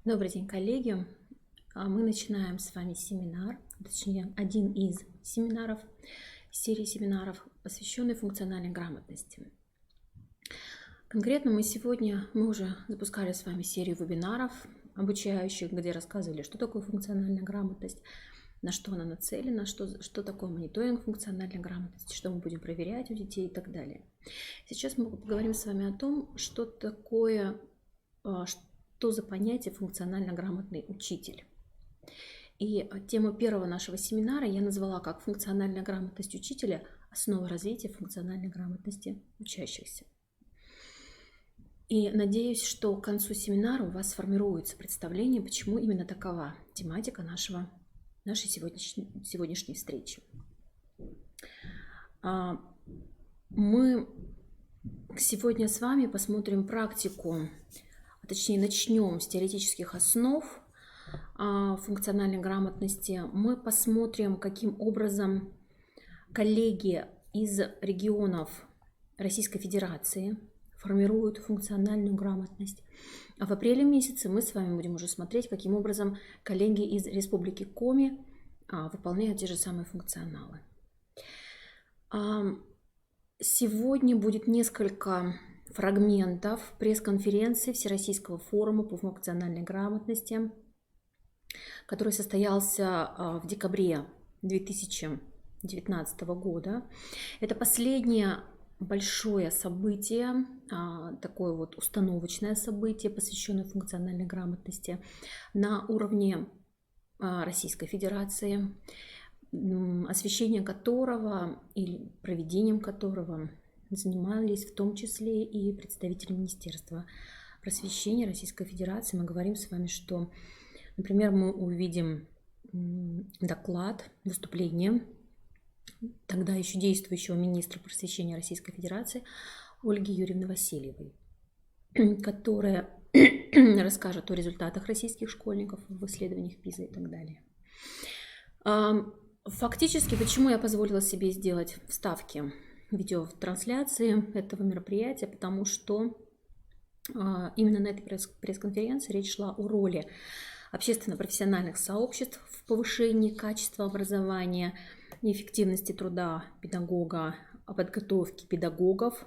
Добрый день, коллеги. Мы начинаем с вами семинар, точнее, один из семинаров, серии семинаров, посвященной функциональной грамотности. Конкретно мы уже запускали с вами серию вебинаров обучающих, где рассказывали, что такое функциональная грамотность, на что она нацелена, что такое мониторинг функциональной грамотности, что мы будем проверять у детей и так далее. Сейчас мы поговорим с вами о том, что за понятие функционально грамотный учитель. И тему первого нашего семинара я назвала как «Функциональная грамотность учителя. Основы развития функциональной грамотности учащихся». И надеюсь, что к концу семинара у вас сформируется представление, почему именно такова тематика нашей сегодняшней встречи. Мы сегодня с вами посмотрим практику, точнее начнем с теоретических основ функциональной грамотности. Мы посмотрим, каким образом коллеги из регионов Российской Федерации формируют функциональную грамотность. А в апреле месяце мы с вами будем уже смотреть, каким образом коллеги из Республики Коми выполняют те же самые функционалы. Сегодня будет несколько фрагментов пресс-конференции Всероссийского форума по функциональной грамотности, который состоялся в декабре 2019 года. Это последнее большое событие, такое вот установочное событие, посвященное функциональной грамотности на уровне Российской Федерации, освещение которого или проведением которого занимались в том числе и представители Министерства просвещения Российской Федерации. Мы говорим с вами, что, например, мы увидим доклад, выступление тогда еще действующего министра просвещения Российской Федерации Ольги Юрьевны Васильевой, которая расскажет о результатах российских школьников в исследованиях ПИЗа и так далее. Фактически, почему я позволила себе сделать вставки видеотрансляции этого мероприятия, потому что именно на этой пресс-конференции речь шла о роли общественно-профессиональных сообществ в повышении качества образования и эффективности труда педагога, о подготовке педагогов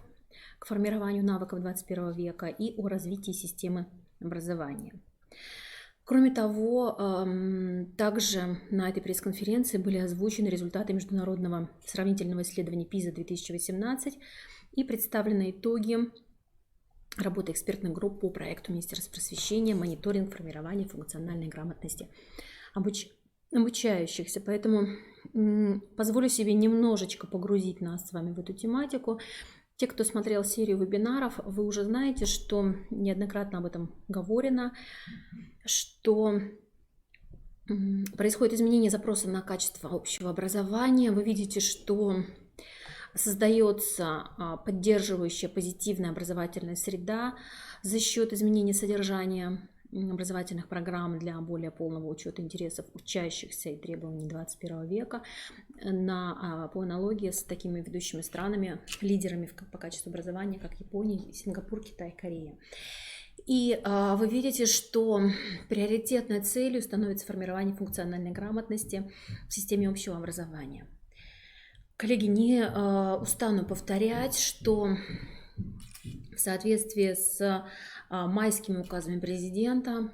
к формированию навыков 21 века и о развитии системы образования. Кроме того, также на этой пресс-конференции были озвучены результаты международного сравнительного исследования ПИЗа 2018 и представлены итоги работы экспертных групп по проекту Министерства просвещения «Мониторинг формирования функциональной грамотности обучающихся». Поэтому позволю себе немножечко погрузить нас с вами в эту тематику. Те, кто смотрел серию вебинаров, вы уже знаете, что неоднократно об этом говорено, что происходит изменение запроса на качество общего образования. Вы видите, что создается поддерживающая позитивная образовательная среда за счет изменения содержания образовательных программ для более полного учета интересов учащихся и требований 21 века по аналогии с такими ведущими странами, лидерами по качеству образования, как Япония, Сингапур, Китай, Корея. И вы видите, что приоритетной целью становится формирование функциональной грамотности в системе общего образования. Коллеги, не устану повторять, что в соответствии с майскими указами президента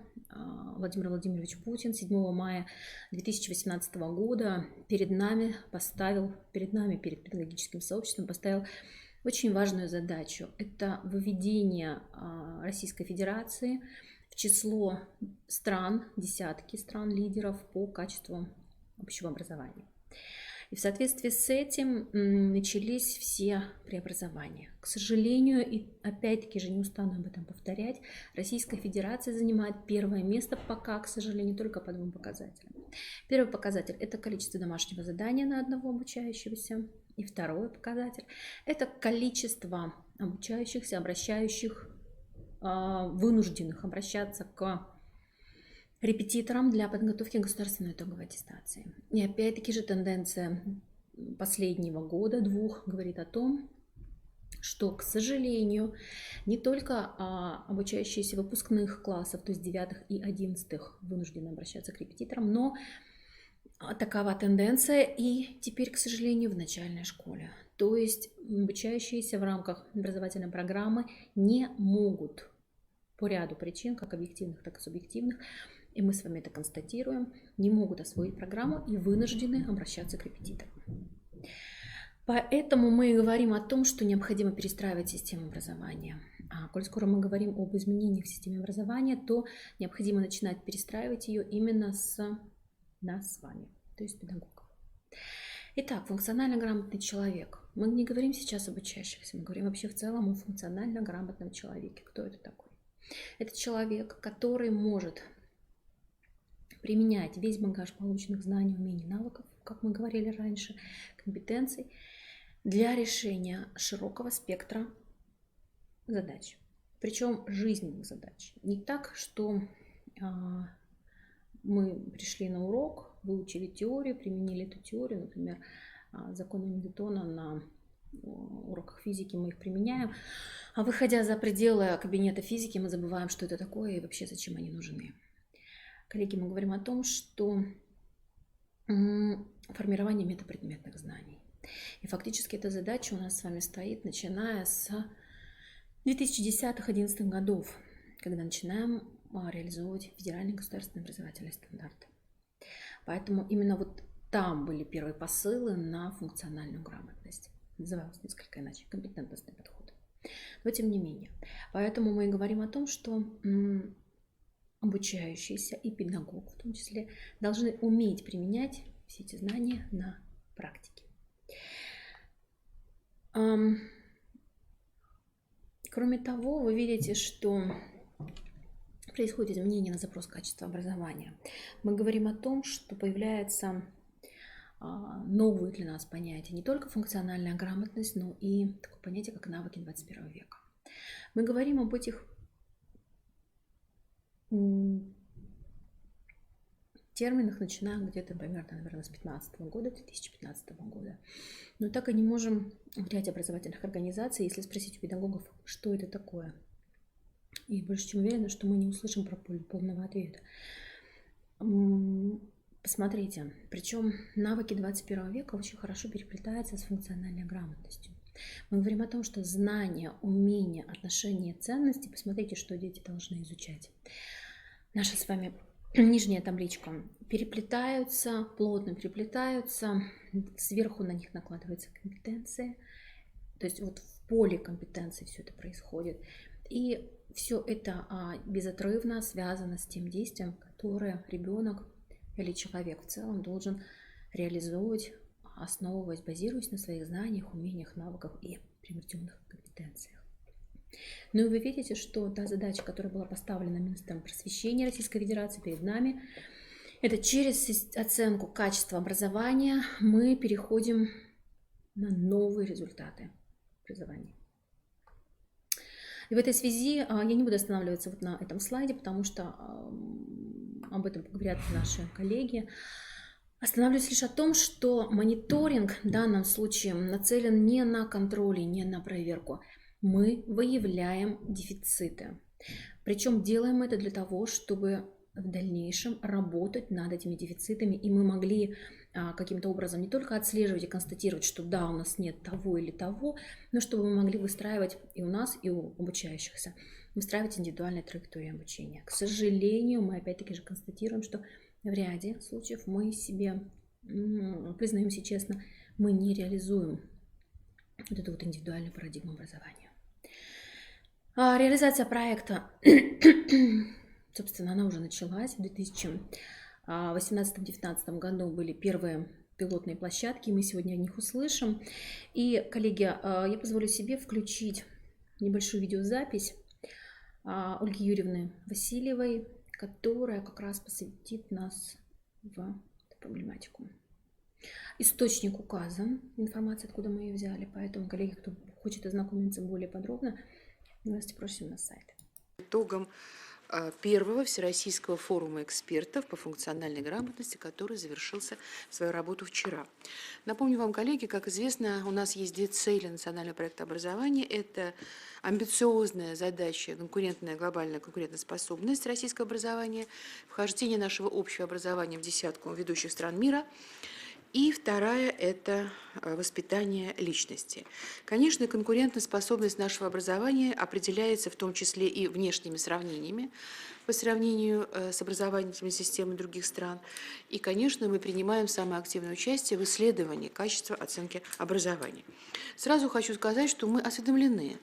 Владимира Владимировича Путина 7 мая 2018 года перед педагогическим сообществом поставил очень важную задачу. Это выведение Российской Федерации в число стран, десятки стран-лидеров по качеству общего образования. И в соответствии с этим начались все преобразования. К сожалению, и опять-таки же не устану об этом повторять, Российская Федерация занимает первое место пока, к сожалению, только по двум показателям. Первый показатель – это количество домашнего задания на одного обучающегося. И второй показатель – это количество обучающихся, вынужденных обращаться к репетиторам для подготовки государственной итоговой аттестации. И опять-таки же тенденция последнего года, двух, говорит о том, что, к сожалению, не только обучающиеся выпускных классов, то есть 9 и 11 вынуждены обращаться к репетиторам, но такова тенденция и теперь, к сожалению, в начальной школе. То есть обучающиеся в рамках образовательной программы не могут по ряду причин, как объективных, так и субъективных, и мы с вами это констатируем, не могут освоить программу и вынуждены обращаться к репетиторам. Поэтому мы и говорим о том, что необходимо перестраивать систему образования. А коль скоро мы говорим об изменениях в системе образования, то необходимо начинать перестраивать ее именно с нас с вами, то есть педагогов. Итак, функционально грамотный человек. Мы не говорим сейчас об учащихся, мы говорим вообще в целом о функционально грамотном человеке. Кто это такой? Это человек, который может применять весь багаж полученных знаний, умений, навыков, как мы говорили раньше, компетенций, для решения широкого спектра задач. Причем жизненных задач. Не так, что мы пришли на урок, выучили теорию, применили эту теорию, например, законы Ньютона на уроках физики мы их применяем, а выходя за пределы кабинета физики, мы забываем, что это такое и вообще зачем они нужны. Коллеги, мы говорим о том, что формирование метапредметных знаний. И фактически эта задача у нас с вами стоит, начиная с 2010-2011 годов, когда начинаем реализовывать федеральные государственные образовательные стандарты. Поэтому именно вот там были первые посылы на функциональную грамотность. Называлось несколько иначе, компетентностный подход. Но тем не менее. Поэтому мы и говорим о том, что обучающиеся и педагог в том числе должны уметь применять все эти знания на практике. Кроме того, вы видите, что происходит изменение на запрос качества образования. Мы говорим о том, что появляется новые для нас понятия, не только функциональная грамотность, но и такое понятие, как навыки 21 века. Мы говорим об этих терминах, начиная где-то примерно, наверное, с 2015 года, 2015 года. Но так и не можем в ряде образовательных организаций, если спросить у педагогов, что это такое. И больше чем уверена, что мы не услышим про полного ответа. Посмотрите, причем навыки 21 века очень хорошо переплетаются с функциональной грамотностью. Мы говорим о том, что знания, умения, отношения, ценности, посмотрите, что дети должны изучать. Наша с вами нижняя табличка переплетаются, плотно переплетаются, сверху на них накладываются компетенции, то есть вот в поле компетенций все это происходит. И все это безотрывно связано с тем действием, которое ребенок или человек в целом должен реализовывать, основываясь, базируясь на своих знаниях, умениях, навыках и приобретенных компетенциях. Ну и вы видите, что та задача, которая была поставлена Министерством просвещения Российской Федерации перед нами, это через оценку качества образования мы переходим на новые результаты образования. И в этой связи я не буду останавливаться вот на этом слайде, потому что об этом говорят наши коллеги. Остановлюсь лишь о том, что мониторинг в данном случае нацелен не на контроль, не на проверку. Мы выявляем дефициты. Причем делаем это для того, чтобы в дальнейшем работать над этими дефицитами, и мы могли каким-то образом не только отслеживать и констатировать, что да, у нас нет того или того, но чтобы мы могли выстраивать и у нас, и у обучающихся, выстраивать индивидуальные траектории обучения. К сожалению, мы опять-таки же констатируем, что в ряде случаев мы себе, признаемся честно, мы не реализуем вот эту вот индивидуальную парадигму образования. Реализация проекта, собственно, она уже началась. В 2018-2019 году были первые пилотные площадки, мы сегодня о них услышим. И, коллеги, я позволю себе включить небольшую видеозапись Ольги Юрьевны Васильевой, которая как раз посвятит нас в эту проблематику. Источник указан, информация, откуда мы ее взяли, поэтому, коллеги, кто хочет ознакомиться более подробно, милости просим на сайт. Итогом первого Всероссийского форума экспертов по функциональной грамотности, который завершился свою работу вчера. Напомню вам, коллеги, как известно, у нас есть две цели национального проекта образования. Это амбициозная задача, конкурентная, глобальная конкурентоспособность российского образования, вхождение нашего общего образования в десятку ведущих стран мира. И вторая – это воспитание личности. Конечно, конкурентоспособность нашего образования определяется в том числе и внешними сравнениями по сравнению с образовательными системами других стран. И, конечно, мы принимаем самое активное участие в исследовании качества оценки образования. Сразу хочу сказать, что мы осведомлены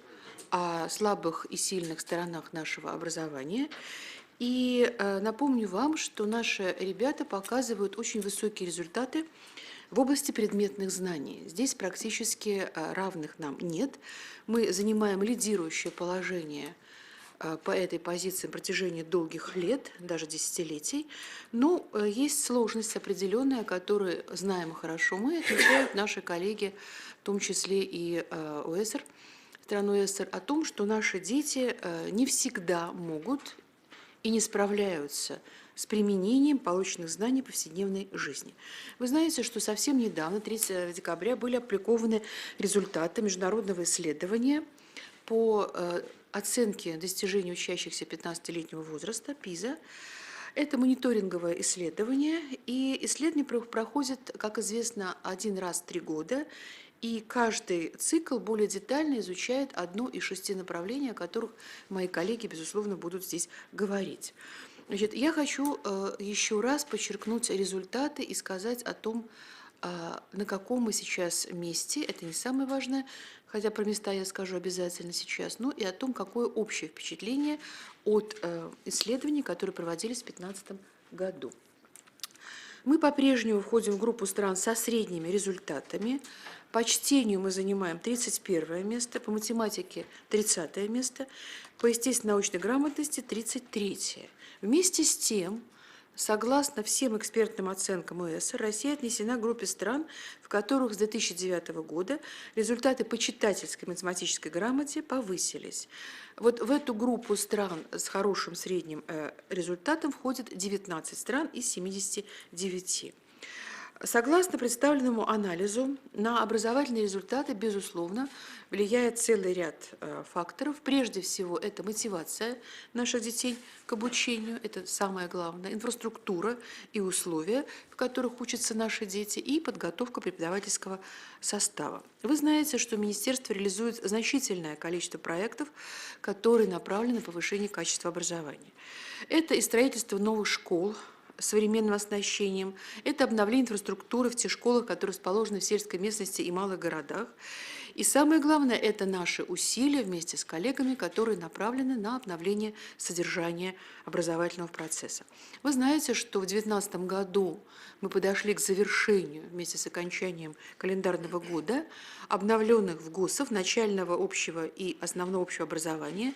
о слабых и сильных сторонах нашего образования. И напомню вам, что наши ребята показывают очень высокие результаты в области предметных знаний. Здесь практически равных нам нет. Мы занимаем лидирующее положение по этой позиции на протяжении долгих лет, даже десятилетий. Но есть сложность определенная, которую знаем хорошо мы, отмечают наши коллеги, в том числе и ОЭСР, стран ОЭСР, о том, что наши дети не всегда могут и не справляются с применением полученных знаний в повседневной жизни. Вы знаете, что совсем недавно, 3 декабря, были опубликованы результаты международного исследования по оценке достижений учащихся 15-летнего возраста, ПИЗа. Это мониторинговое исследование, и исследование проходит, как известно, один раз в 3 года, и каждый цикл более детально изучает одно из 6 направлений, о которых мои коллеги, безусловно, будут здесь говорить. Значит, я хочу еще раз подчеркнуть результаты и сказать о том, на каком мы сейчас месте. Это не самое важное, хотя про места я скажу обязательно сейчас, но и о том, какое общее впечатление от исследований, которые проводились в 2015 году. Мы по-прежнему входим в группу стран со средними результатами. По чтению мы занимаем 31 место, по математике 30 место, по естественно-научной грамотности 33. Вместе с тем, согласно всем экспертным оценкам ОЭСР, Россия отнесена к группе стран, в которых с 2009 года результаты по читательской математической грамоте повысились. Вот в эту группу стран с хорошим средним результатом входит 19 стран из 79. Согласно представленному анализу, на образовательные результаты, безусловно, влияет целый ряд факторов. Прежде всего, это мотивация наших детей к обучению, это самое главное, инфраструктура и условия, в которых учатся наши дети, и подготовка преподавательского состава. Вы знаете, что Министерство реализует значительное количество проектов, которые направлены на повышение качества образования. Это и строительство новых школ, современным оснащением, это обновление инфраструктуры в тех школах, которые расположены в сельской местности и малых городах. И самое главное, это наши усилия вместе с коллегами, которые направлены на обновление содержания образовательного процесса. Вы знаете, что в 2019 году мы подошли к завершению вместе с окончанием календарного года обновленных ВГОСов начального общего и основного общего образования.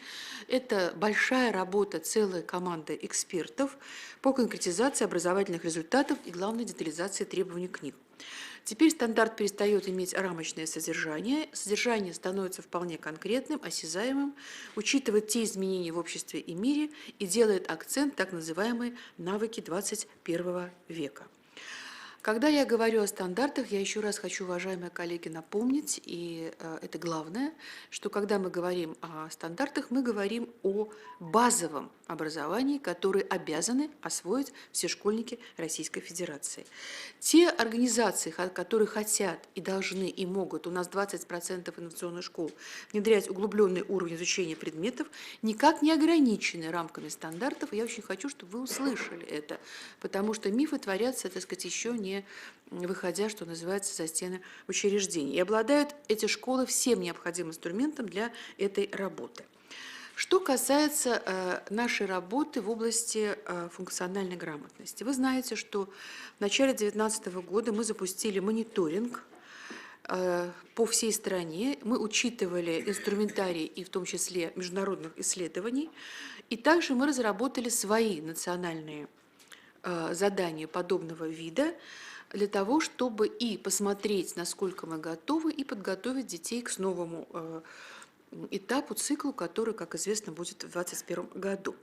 Это большая работа целой команды экспертов по конкретизации образовательных результатов и, главной, детализации требований к ним. Теперь стандарт перестает иметь рамочное содержание, содержание становится вполне конкретным, осязаемым, учитывает те изменения в обществе и мире и делает акцент так называемые навыки 21 века. Когда я говорю о стандартах, я еще раз хочу, уважаемые коллеги, напомнить, и это главное, что когда мы говорим о стандартах, мы говорим о базовом образовании, которое обязаны освоить все школьники Российской Федерации. Те организации, которые хотят и должны и могут, у нас 20% инновационных школ, внедрять углубленный уровень изучения предметов, никак не ограничены рамками стандартов. И я очень хочу, чтобы вы услышали это, потому что мифы творятся, так сказать, еще не выходя, что называется, за стены учреждений. И обладают эти школы всем необходимым инструментом для этой работы. Что касается нашей работы в области функциональной грамотности. Вы знаете, что в начале 2019 года мы запустили мониторинг по всей стране. Мы учитывали инструментарий и в том числе международных исследований. И также мы разработали свои национальные задания подобного вида для того, чтобы и посмотреть, насколько мы готовы, и подготовить детей к новому этапу, циклу, который, как известно, будет в 2021 году.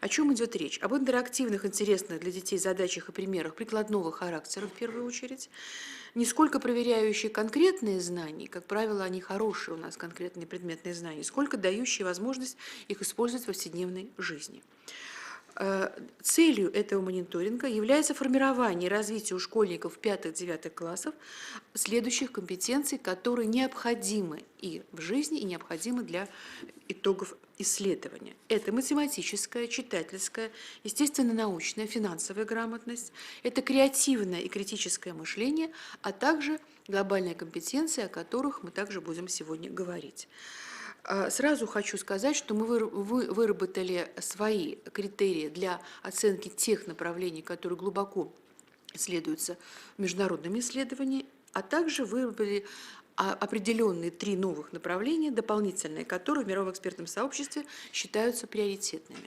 О чем идет речь? Об интерактивных, интересных для детей задачах и примерах прикладного характера, в первую очередь, не сколько проверяющие конкретные знания, как правило, они хорошие у нас, конкретные предметные знания, сколько дающие возможность их использовать в повседневной жизни. Целью этого мониторинга является формирование и развитие у школьников 5-9 классов следующих компетенций, которые необходимы и в жизни, и необходимы для итогов исследования. Это математическая, читательская, естественно-научная, финансовая грамотность, это креативное и критическое мышление, а также глобальные компетенции, о которых мы также будем сегодня говорить. Сразу хочу сказать, что мы выработали свои критерии для оценки тех направлений, которые глубоко исследуются международными исследованиями, а также выработали определенные 3 новых направления, дополнительные, которые в мировом экспертном сообществе считаются приоритетными.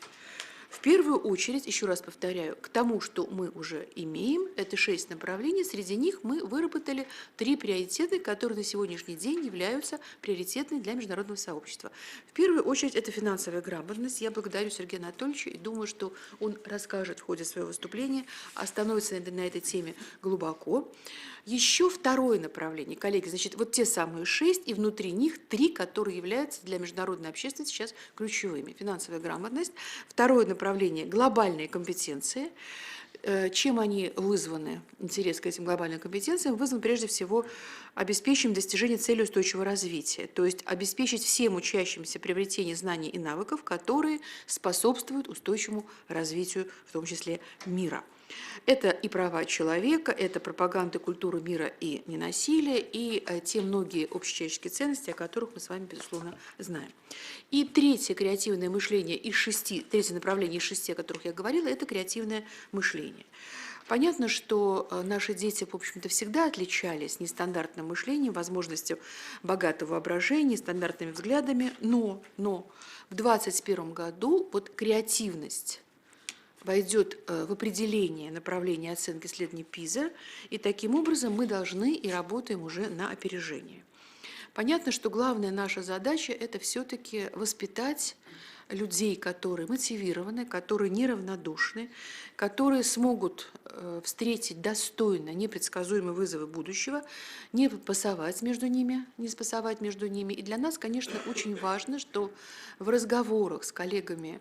В первую очередь, еще раз повторяю, к тому, что мы уже имеем, это 6 направлений, среди них мы выработали 3 приоритетных, которые на сегодняшний день являются приоритетными для международного сообщества. В первую очередь, это финансовая грамотность. Я благодарю Сергея Анатольевича и думаю, что он расскажет в ходе своего выступления, остановится на этой теме глубоко. Еще второе направление, коллеги, значит, вот те самые 6, и внутри них 3, которые являются для международной общественности сейчас ключевыми. Финансовая грамотность. Второе направление – глобальные компетенции. Чем они вызваны, интерес к этим глобальным компетенциям, вызван прежде всего обеспечением достижения цели устойчивого развития, то есть обеспечить всем учащимся приобретение знаний и навыков, которые способствуют устойчивому развитию, в том числе мира. Это и права человека, это пропаганда культуры мира и ненасилия, и те многие общечеловеческие ценности, о которых мы с вами, безусловно, знаем. И третье креативное мышление из 6, третье направление из 6, о которых я говорила, это креативное мышление. Понятно, что наши дети, в общем-то, всегда отличались нестандартным мышлением, возможностью богатого воображения, стандартными взглядами, но в 2021 году вот креативность войдет в определение направления оценки исследований ПИЗа, и таким образом мы должны и работаем уже на опережение. Понятно, что главная наша задача – это все-таки воспитать людей, которые мотивированы, которые неравнодушны, которые смогут встретить достойно непредсказуемые вызовы будущего, не спасовать между ними. И для нас, конечно, очень важно, что в разговорах с коллегами,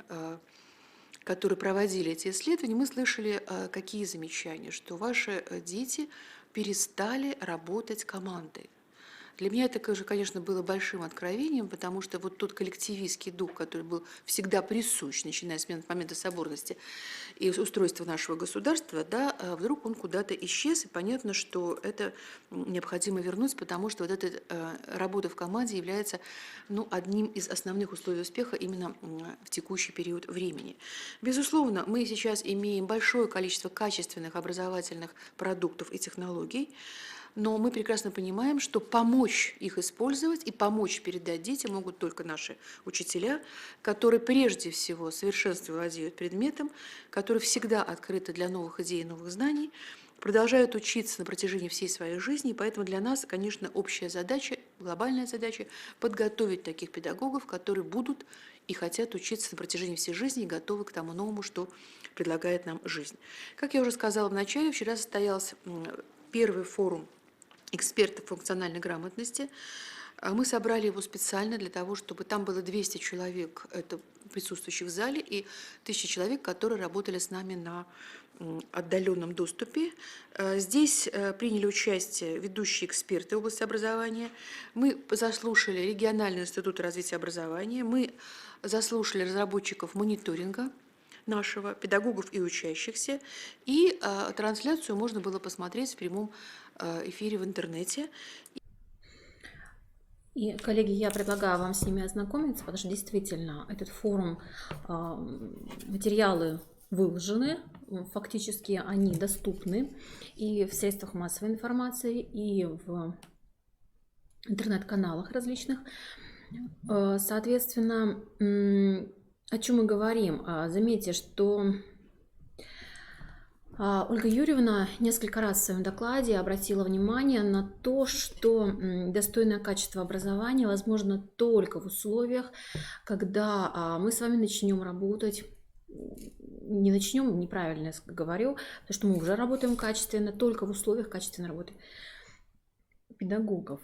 которые проводили эти исследования, мы слышали какие замечания, что ваши дети перестали работать командой. Для меня это, конечно, было большим откровением, потому что вот тот коллективистский дух, который был всегда присущ, начиная с момента соборности и устройства нашего государства, да, вдруг он куда-то исчез, и понятно, что это необходимо вернуть, потому что вот эта работа в команде является одним из основных условий успеха именно в текущий период времени. Безусловно, мы сейчас имеем большое количество качественных образовательных продуктов и технологий, но мы прекрасно понимаем, что помочь их использовать и помочь передать детям могут только наши учителя, которые прежде всего в совершенстве владеют предметом, которые всегда открыты для новых идей и новых знаний, продолжают учиться на протяжении всей своей жизни, и поэтому для нас, конечно, общая задача, глобальная задача – подготовить таких педагогов, которые будут и хотят учиться на протяжении всей жизни и готовы к тому новому, что предлагает нам жизнь. Как я уже сказала в начале, вчера состоялся первый форум экспертов функциональной грамотности. Мы собрали его специально для того, чтобы там было 200 человек, это присутствующих в зале, и 1000 человек, которые работали с нами на отдаленном доступе. Здесь приняли участие ведущие эксперты в области образования. Мы заслушали Региональный институт развития образования, мы заслушали разработчиков мониторинга нашего, педагогов и учащихся, и трансляцию можно было посмотреть в прямом эфире в интернете. И, коллеги, я предлагаю вам с ними ознакомиться, потому что действительно этот форум, материалы выложены, фактически они доступны и в средствах массовой информации, и в интернет-каналах различных. Соответственно, о чем мы говорим? Заметьте, что Ольга Юрьевна несколько раз в своем докладе обратила внимание на то, что достойное качество образования возможно только в условиях, когда мы с вами начнем работать, не начнем, неправильно я говорю, потому что мы уже работаем качественно, только в условиях качественной работы педагогов.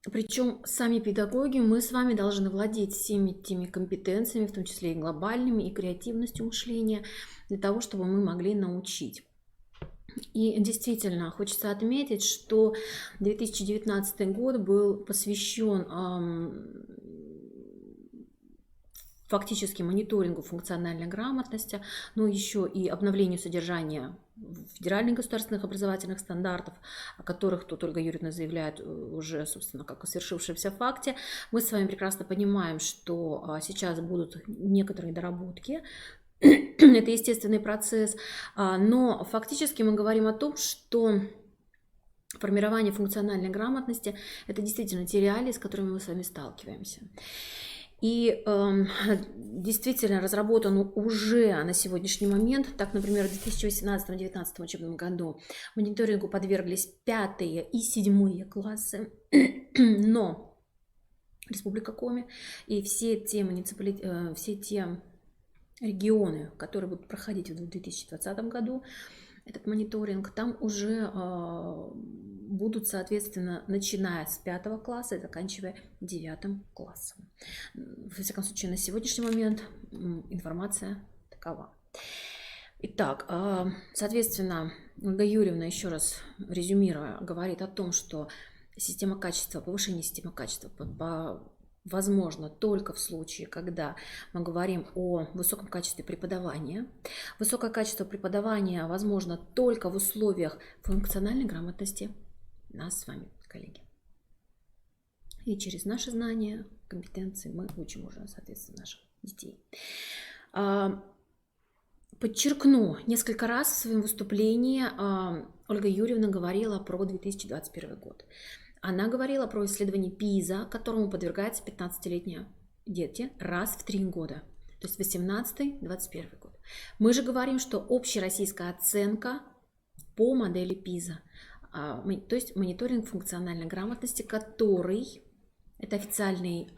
Причем сами педагоги, мы с вами должны владеть всеми теми компетенциями, в том числе и глобальными, и креативностью мышления, для того, чтобы мы могли научить. И действительно, хочется отметить, что 2019 год был посвящен фактически мониторингу функциональной грамотности, но еще и обновлению содержания федеральных государственных образовательных стандартов, о которых тут Ольга Юрьевна заявляет уже, собственно, как о свершившемся факте. Мы с вами прекрасно понимаем, что сейчас будут некоторые доработки. Это естественный процесс, но фактически мы говорим о том, что формирование функциональной грамотности – это действительно те реалии, с которыми мы с вами сталкиваемся. И действительно разработан уже на сегодняшний момент, так, например, в 2018-2019 учебном году мониторингу подверглись 5 и 7 классы, но Республика Коми и все те регионы, которые будут проходить в 2020 году этот мониторинг, там уже будут, соответственно, начиная с 5 класса и заканчивая 9 классом. Во всяком случае, на сегодняшний момент информация такова. Итак, соответственно, Ольга Юрьевна, еще раз резюмируя, говорит о том, что система качества, повышение системы качества возможно только в случае, когда мы говорим о высоком качестве преподавания. Высокое качество преподавания возможно только в условиях функциональной грамотности нас с вами, коллеги. И через наши знания, компетенции мы учим уже, соответственно, наших детей. Подчеркну, несколько раз в своем выступлении Ольга Юрьевна говорила про 2021 год. Она говорила про исследование ПИЗа, которому подвергаются 15-летние дети раз в 3 года, то есть 18-21 год. Мы же говорим, что общероссийская оценка по модели ПИЗа, то есть мониторинг функциональной грамотности, который, это официальный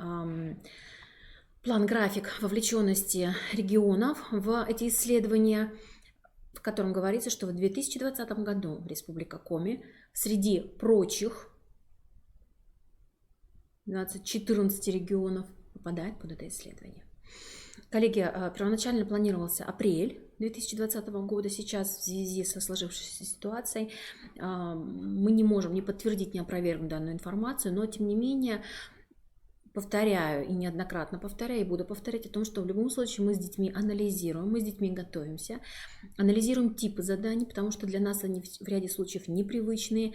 план-график вовлеченности регионов в эти исследования, в котором говорится, что в 2020 году Республика Коми среди прочих 14 регионов попадает под это исследование. Коллеги, первоначально планировался апрель 2020 года. Сейчас в связи со сложившейся ситуацией мы не можем ни подтвердить, ни опровергнуть данную информацию, но тем не менее повторяю и неоднократно повторяю, и буду повторять о том, что в любом случае мы с детьми анализируем, мы с детьми готовимся, анализируем типы заданий, потому что для нас они в ряде случаев непривычные,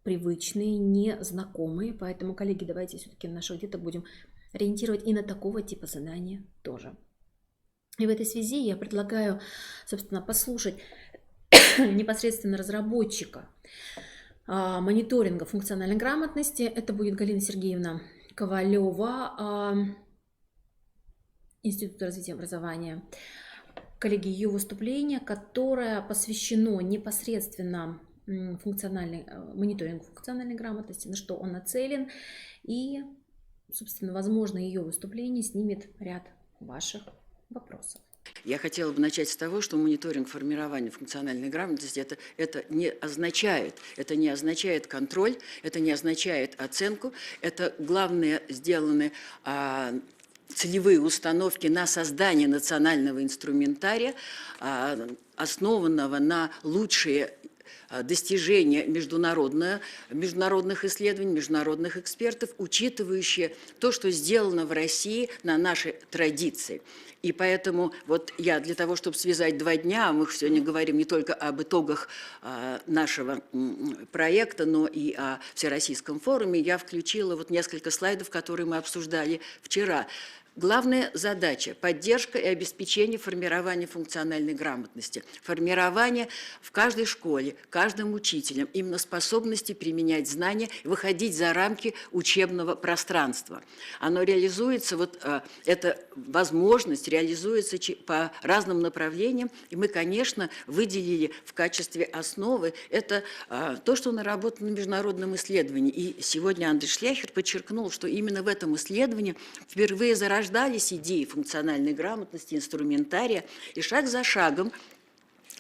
незнакомые, поэтому, коллеги, давайте все-таки наших деток будем ориентировать и на такого типа задания тоже. И в этой связи я предлагаю, собственно, послушать непосредственно разработчика мониторинга функциональной грамотности. Это будет Галина Сергеевна Ковалева, Институт развития образования. Коллеги, ее выступление, которое посвящено непосредственно мониторингу функциональной грамотности, на что он нацелен, и, собственно, возможно, ее выступление снимет ряд ваших вопросов. Я хотела бы начать с того, что мониторинг формирования функциональной грамотности это не означает контроль, это не означает оценку, это главное сделаны целевые установки на создание национального инструментария, основанного на лучшие достижения международных исследований, международных экспертов, учитывающие то, что сделано в России на нашей традиции. И поэтому вот я для того, чтобы связать 2 дня, мы сегодня говорим не только об итогах нашего проекта, но и о Всероссийском форуме, я включила вот несколько слайдов, которые мы обсуждали вчера. Главная задача – поддержка и обеспечение формирования функциональной грамотности, формирование в каждой школе, каждым учителем именно способности применять знания, выходить за рамки учебного пространства. Оно реализуется, вот эта возможность реализуется по разным направлениям, и мы, конечно, выделили в качестве основы это то, что наработано в международном исследовании. И сегодня Андрей Шляхер подчеркнул, что именно в этом исследовании впервые зарождались идеи функциональной грамотности, инструментария, и шаг за шагом,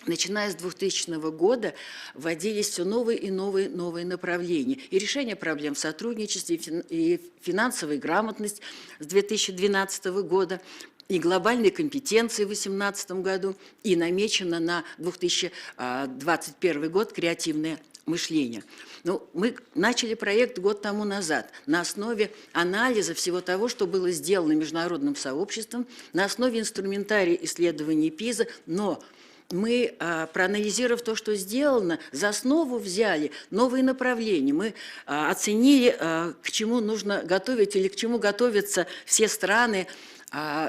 начиная с 2000 года, вводились все новые и новые направления. И решение проблем в сотрудничестве, и финансовая грамотность с 2012 года, и глобальные компетенции в 2018 году, и намечено на 2021 год креативное мышления. Ну, мы начали проект год тому назад на основе анализа всего того, что было сделано международным сообществом, на основе инструментария исследований ПИЗа, но мы, проанализировав то, что сделано, за основу взяли новые направления. Мы оценили, к чему нужно готовить или к чему готовятся все страны,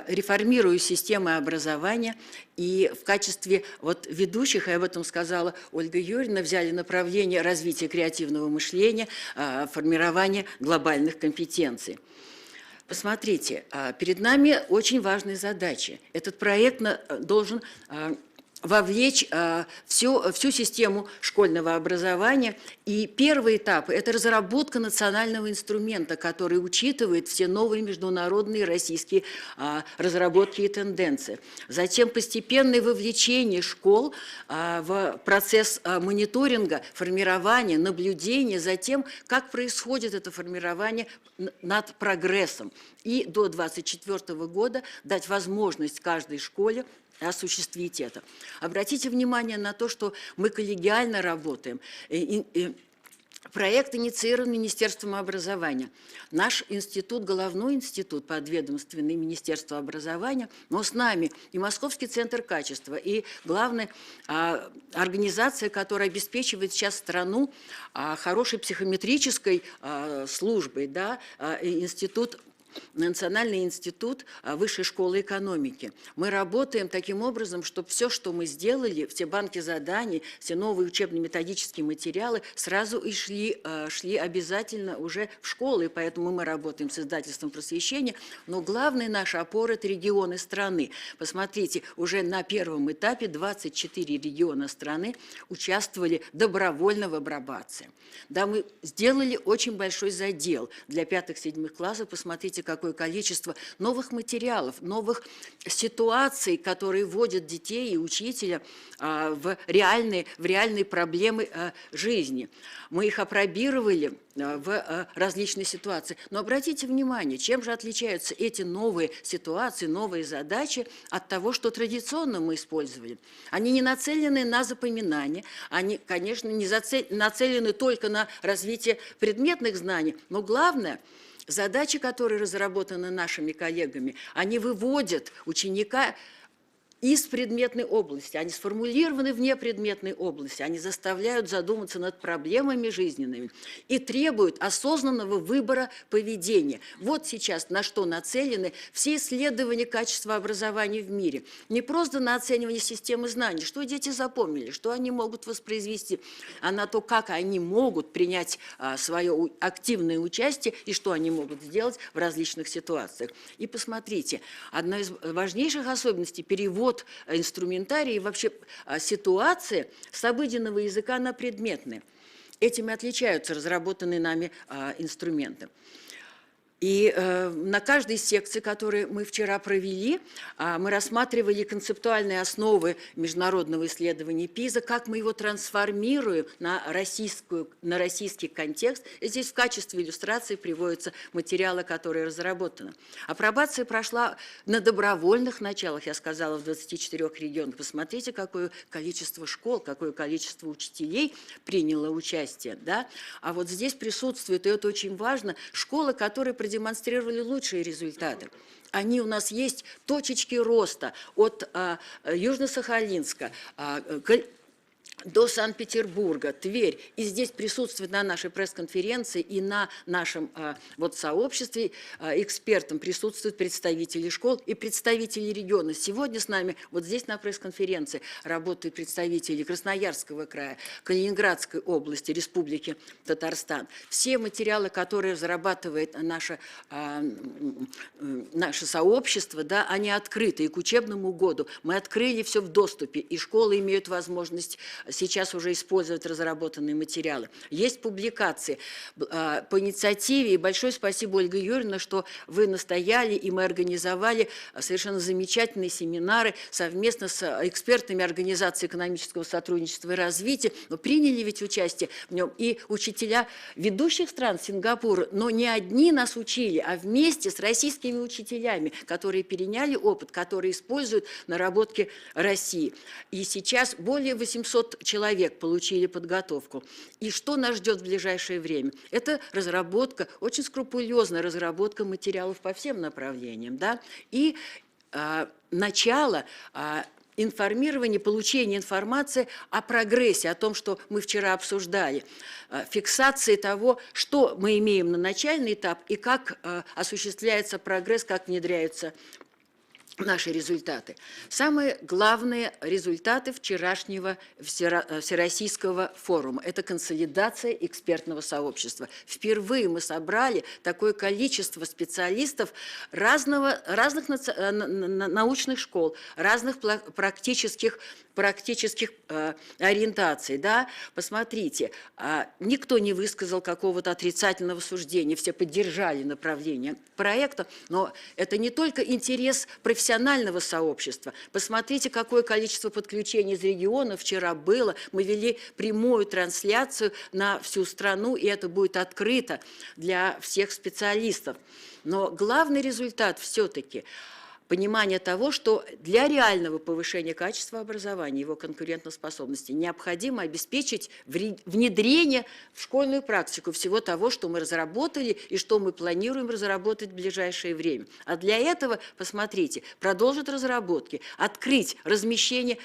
реформируя системы образования, и в качестве вот ведущих, и об этом сказала Ольга Юрьевна, взяли направление развития креативного мышления, формирования глобальных компетенций. Посмотрите, перед нами очень важные задачи. Этот проект должен вовлечь всю систему школьного образования. И первый этап – это разработка национального инструмента, который учитывает все новые международные российские разработки и тенденции. Затем постепенное вовлечение школ в процесс мониторинга, формирования, наблюдения за тем, как происходит это формирование над прогрессом. И до 2024 года дать возможность каждой школе осуществить это. Обратите внимание на то, что мы коллегиально работаем. Проект инициирован Министерством образования. Наш институт, головной институт подведомственный Министерству образования, но с нами и Московский центр качества, и главная организация, которая обеспечивает сейчас страну хорошей психометрической службой, да, институт, Национальный институт Высшей школы экономики. Мы работаем таким образом, чтобы все, что мы сделали, все банки заданий, все новые учебно-методические материалы сразу и шли обязательно уже в школы, и поэтому мы работаем с издательством просвещения. Но главный наш опор – это регионы страны. Посмотрите, уже на первом этапе 24 региона страны участвовали добровольно в апробации. Да, мы сделали очень большой задел для 5-7 классов. Посмотрите, какое количество новых материалов, новых ситуаций, которые вводят детей и учителя в реальные проблемы жизни. Мы их апробировали в различные ситуации. Но обратите внимание, чем же отличаются эти новые ситуации, новые задачи от того, что традиционно мы использовали. Они не нацелены на запоминание, они, конечно, не нацелены только на развитие предметных знаний, но главное – задачи, которые разработаны нашими коллегами, они выводят ученика из предметной области, они сформулированы вне предметной области, они заставляют задуматься над проблемами жизненными и требуют осознанного выбора поведения. Вот сейчас на что нацелены все исследования качества образования в мире. Не просто на оценивание системы знаний, что дети запомнили, что они могут воспроизвести, а на то, как они могут принять свое активное участие и что они могут сделать в различных ситуациях. И посмотрите, одна из важнейших особенностей – перевод инструментария и вообще ситуации с обыденного языка на предметные. Этим и отличаются разработанные нами инструменты. И на каждой секции, которую мы вчера провели, мы рассматривали концептуальные основы международного исследования ПИЗа, как мы его трансформируем на российский контекст. И здесь в качестве иллюстрации приводятся материалы, которые разработаны. Апробация прошла на добровольных началах, я сказала, в 24 регионах. Посмотрите, какое количество школ, какое количество учителей приняло участие. Да? А вот здесь присутствует, и это очень важно, школы, которые продемонстрировали лучшие результаты. Они у нас есть точечки роста от Южно-Сахалинска, до Санкт-Петербурга, Тверь. И здесь присутствует на нашей пресс-конференции и на нашем вот сообществе экспертам присутствуют представители школ и представители региона. Сегодня с нами вот здесь на пресс-конференции работают представители Красноярского края, Калининградской области, Республики Татарстан. Все материалы, которые разрабатывает наше сообщество, да, они открыты. И к учебному году мы открыли все в доступе, и школы имеют возможность сейчас уже использовать разработанные материалы. Есть публикации по инициативе, и большое спасибо, Ольга Юрьевна, что вы настояли, и мы организовали совершенно замечательные семинары совместно с экспертами Организации экономического сотрудничества и развития. Но приняли ведь участие в нем и учителя ведущих стран Сингапура, но не одни нас учили, а вместе с российскими учителями, которые переняли опыт, которые используют наработки России. И сейчас более 800 человек получили подготовку. И что нас ждет в ближайшее время? Это разработка, очень скрупулезная разработка материалов по всем направлениям, да? И начало информирование, получение информации о прогрессе, о том, что мы вчера обсуждали, фиксации того, что мы имеем на начальный этап и как осуществляется прогресс, как внедряются наши результаты. Самые главные результаты вчерашнего Всероссийского форума – это консолидация экспертного сообщества. Впервые мы собрали такое количество специалистов разных научных школ, разных практических ориентаций. Да? Посмотрите, никто не высказал какого-то отрицательного суждения, все поддержали направление проекта, но это не только интерес профессионального сообщества. Посмотрите, какое количество подключений из региона вчера было. Мы вели прямую трансляцию на всю страну, и это будет открыто для всех специалистов. Но главный результат все-таки понимание того, что для реального повышения качества образования, его конкурентоспособности, необходимо обеспечить внедрение в школьную практику всего того, что мы разработали и что мы планируем разработать в ближайшее время. А для этого, посмотрите, продолжить разработки, открыть размещение,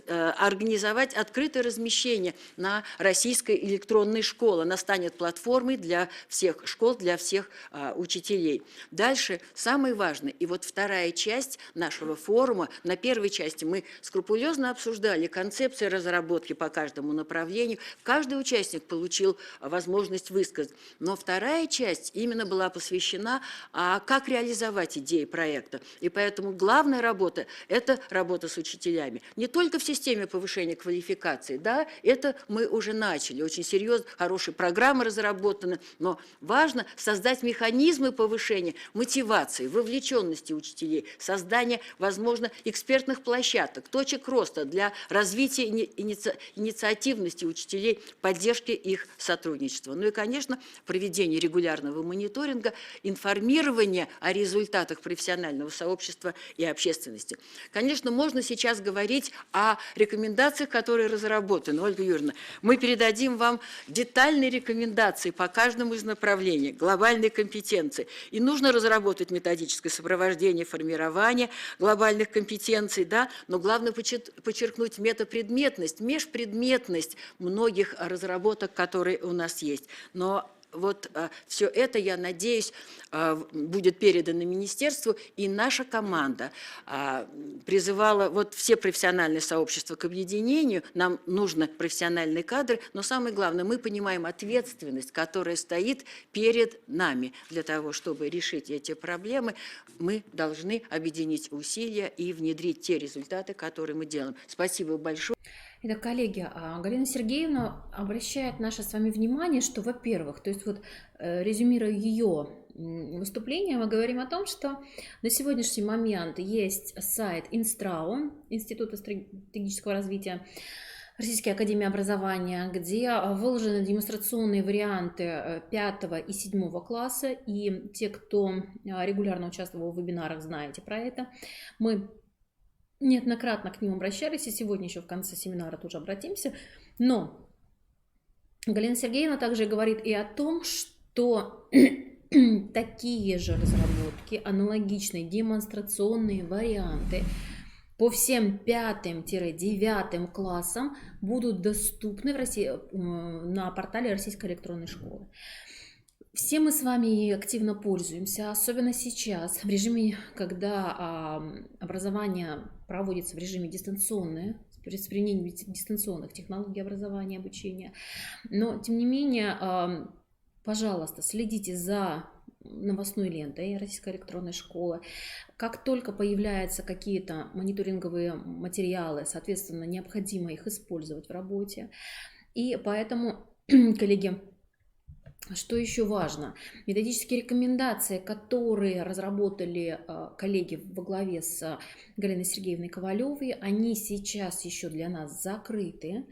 организовать открытое размещение на российской электронной школе. Она станет платформой для всех школ, для всех учителей. Дальше самое важное, и вот вторая часть нашего форума. На первой части мы скрупулезно обсуждали концепции разработки по каждому направлению. Каждый участник получил возможность высказать. Но вторая часть именно была посвящена, как реализовать идеи проекта. И поэтому главная работа – это работа с учителями. Не только в системе повышения квалификации, да, это мы уже начали. Очень серьезно, хорошие программы разработаны, но важно создать механизмы повышения мотивации, вовлеченности учителей, создание, возможно, экспертных площадок, точек роста для развития инициативности учителей, поддержки их сотрудничества. Ну и, конечно, проведение регулярного мониторинга, информирование о результатах профессионального сообщества и общественности. Конечно, можно сейчас говорить о рекомендациях, которые разработаны. Ольга Юрьевна, мы передадим вам детальные рекомендации по каждому из направлений, глобальные компетенции. И нужно разработать методическое сопровождение, формирование глобальных компетенций, да, но главное подчеркнуть метапредметность, межпредметность многих разработок, которые у нас есть. Но вот все это, я надеюсь, будет передано министерству, и наша команда призывала вот все профессиональные сообщества к объединению, нам нужны профессиональные кадры, но самое главное, мы понимаем ответственность, которая стоит перед нами. Для того, чтобы решить эти проблемы, мы должны объединить усилия и внедрить те результаты, которые мы делаем. Спасибо большое. Итак, коллеги, Галина Сергеевна обращает наше с вами внимание, что, во-первых, то есть вот резюмируя ее выступление, мы говорим о том, что на сегодняшний момент есть сайт Инстрау, Института стратегического развития Российской академии образования, где выложены демонстрационные варианты 5 и 7 класса, и те, кто регулярно участвовал в вебинарах, знаете про это. Мы неоднократно к ним обращались, и сегодня еще в конце семинара тоже обратимся. Но Галина Сергеевна также говорит и о том, что такие же разработки, аналогичные демонстрационные варианты по всем 5-9 классам будут доступны в России, на портале Российской электронной школы. Все мы с вами активно пользуемся, особенно сейчас, в режиме, когда образование проводится в режиме дистанционное, с применением дистанционных технологий образования, обучения. Но, тем не менее, пожалуйста, следите за новостной лентой Российской электронной школы. Как только появляются какие-то мониторинговые материалы, соответственно, необходимо их использовать в работе. И поэтому, коллеги, что еще важно? Методические рекомендации, которые разработали коллеги во главе с Галиной Сергеевной Ковалевой, они сейчас еще для нас закрыты.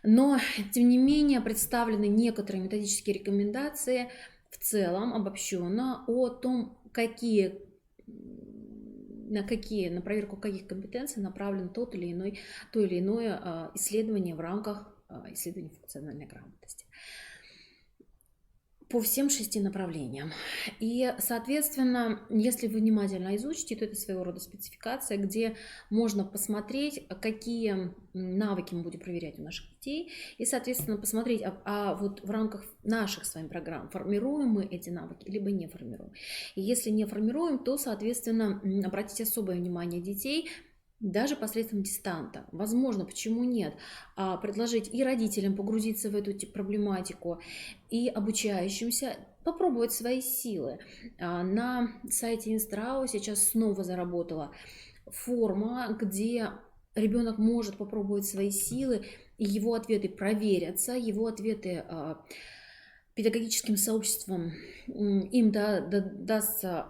Но, тем не менее, представлены некоторые методические рекомендации в целом, обобщенно, о том, на проверку каких компетенций направлен то или иное исследование в рамках исследования функциональной грамотности. По всем 6 направлениям. И, соответственно, если вы внимательно изучите, то это своего рода спецификация, где можно посмотреть, какие навыки мы будем проверять у наших детей, и, соответственно, посмотреть, вот в рамках наших с вами программ формируем мы эти навыки, либо не формируем. И если не формируем, то, соответственно, обратите особое внимание детей, даже посредством дистанта. Возможно, почему нет, предложить и родителям погрузиться в эту проблематику, и обучающимся попробовать свои силы. На сайте Инстрау сейчас снова заработала форма, где ребенок может попробовать свои силы, и его ответы проверятся, его ответы педагогическим сообществом им дастся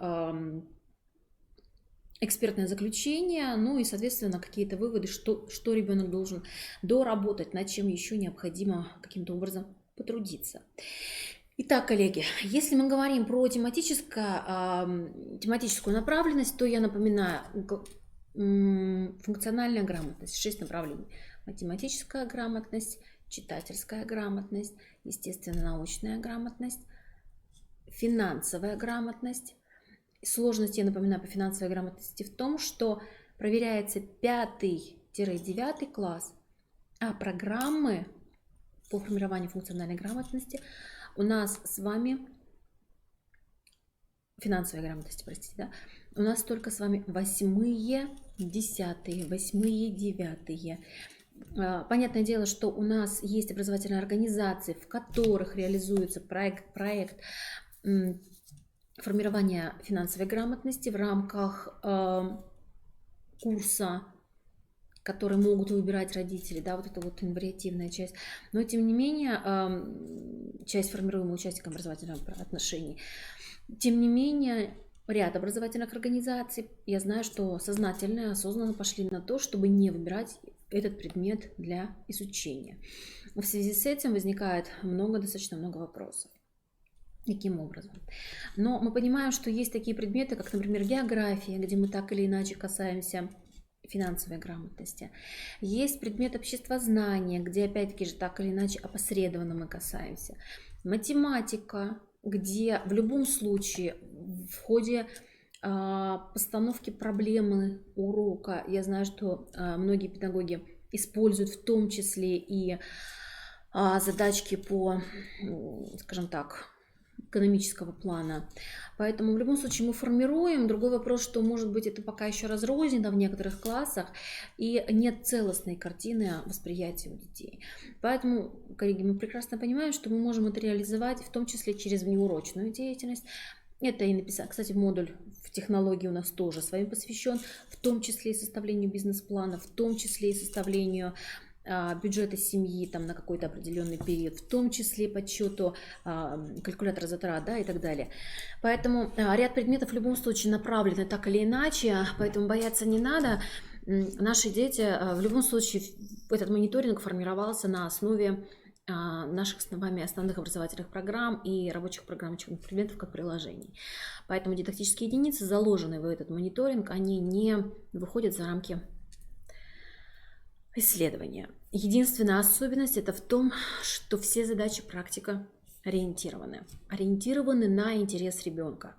экспертное заключение, ну и, соответственно, какие-то выводы, что ребенок должен доработать, над чем еще необходимо каким-то образом потрудиться. Итак, коллеги, если мы говорим про тематическую направленность, то я напоминаю, функциональная грамотность, 6 направлений. Математическая грамотность, читательская грамотность, естественно-научная грамотность, финансовая грамотность. Сложность, я напоминаю, по финансовой грамотности в том, что проверяется 5-9 класс, а программы по формированию функциональной грамотности у нас с вами, финансовой грамотности, простите, да, у нас только с вами 8-е, 10-е, 8-е, 9-е. Понятное дело, что у нас есть образовательные организации, в которых реализуется проект формирования финансовой грамотности в рамках курса, который могут выбирать родители, да, вот это вот инвариативная часть. Но, тем не менее, часть формируемая участником образовательных отношений. Тем не менее, ряд образовательных организаций, я знаю, что сознательно и осознанно пошли на то, чтобы не выбирать этот предмет для изучения. В связи с этим возникает достаточно много вопросов. Каким образом? Но мы понимаем, что есть такие предметы, как, например, география, где мы так или иначе касаемся финансовой грамотности. Есть предмет обществознания, где опять-таки же так или иначе опосредованно мы касаемся. Математика, где в любом случае в ходе постановки проблемы урока, я знаю, что многие педагоги используют в том числе и задачки по, скажем так, экономического плана. Поэтому в любом случае мы формируем. Другой вопрос, что, может быть, это пока еще разрознено в некоторых классах и нет целостной картины восприятия у детей. Поэтому, коллеги, мы прекрасно понимаем, что мы можем это реализовать в том числе через внеурочную деятельность. Это и написать. Кстати, модуль в технологии у нас тоже своим посвящен, в том числе и составлению бизнес-плана, в том числе и составлению бюджета семьи там, на какой-то определенный период, в том числе подсчету калькулятора затрат, да, и так далее. Поэтому ряд предметов в любом случае направлены так или иначе, поэтому бояться не надо. Наши дети, в любом случае, этот мониторинг формировался на основе наших с вами основных образовательных программ и рабочих программ учебных предметов как приложений. Поэтому дидактические единицы, заложенные в этот мониторинг, они не выходят за рамки исследования. Единственная особенность это в том, что все задачи практика ориентированы на интерес ребенка.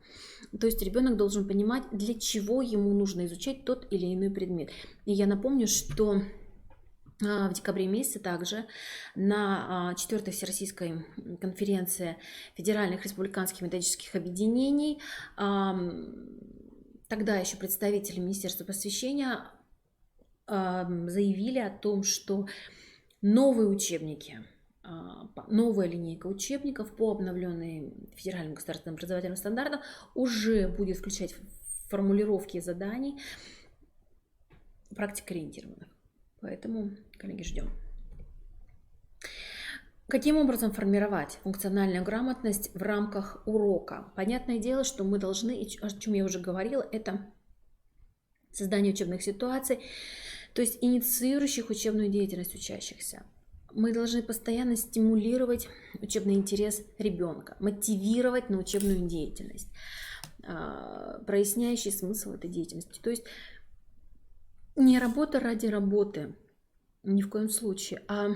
То есть ребенок должен понимать, для чего ему нужно изучать тот или иной предмет. И я напомню, что в декабре месяце также на 4-й Всероссийской конференции федеральных республиканских методических объединений тогда еще представители Министерства просвещения заявили о том, что новые учебники, новая линейка учебников по обновленным федеральным государственным образовательным стандартам уже будет включать формулировки заданий практикоориентированных. Поэтому, коллеги, ждем. Каким образом формировать функциональную грамотность в рамках урока? Понятное дело, что мы должны, о чем я уже говорила, это создание учебных ситуаций, то есть инициирующих учебную деятельность учащихся. Мы должны постоянно стимулировать учебный интерес ребенка, мотивировать на учебную деятельность, проясняющий смысл этой деятельности. То есть не работа ради работы, ни в коем случае, а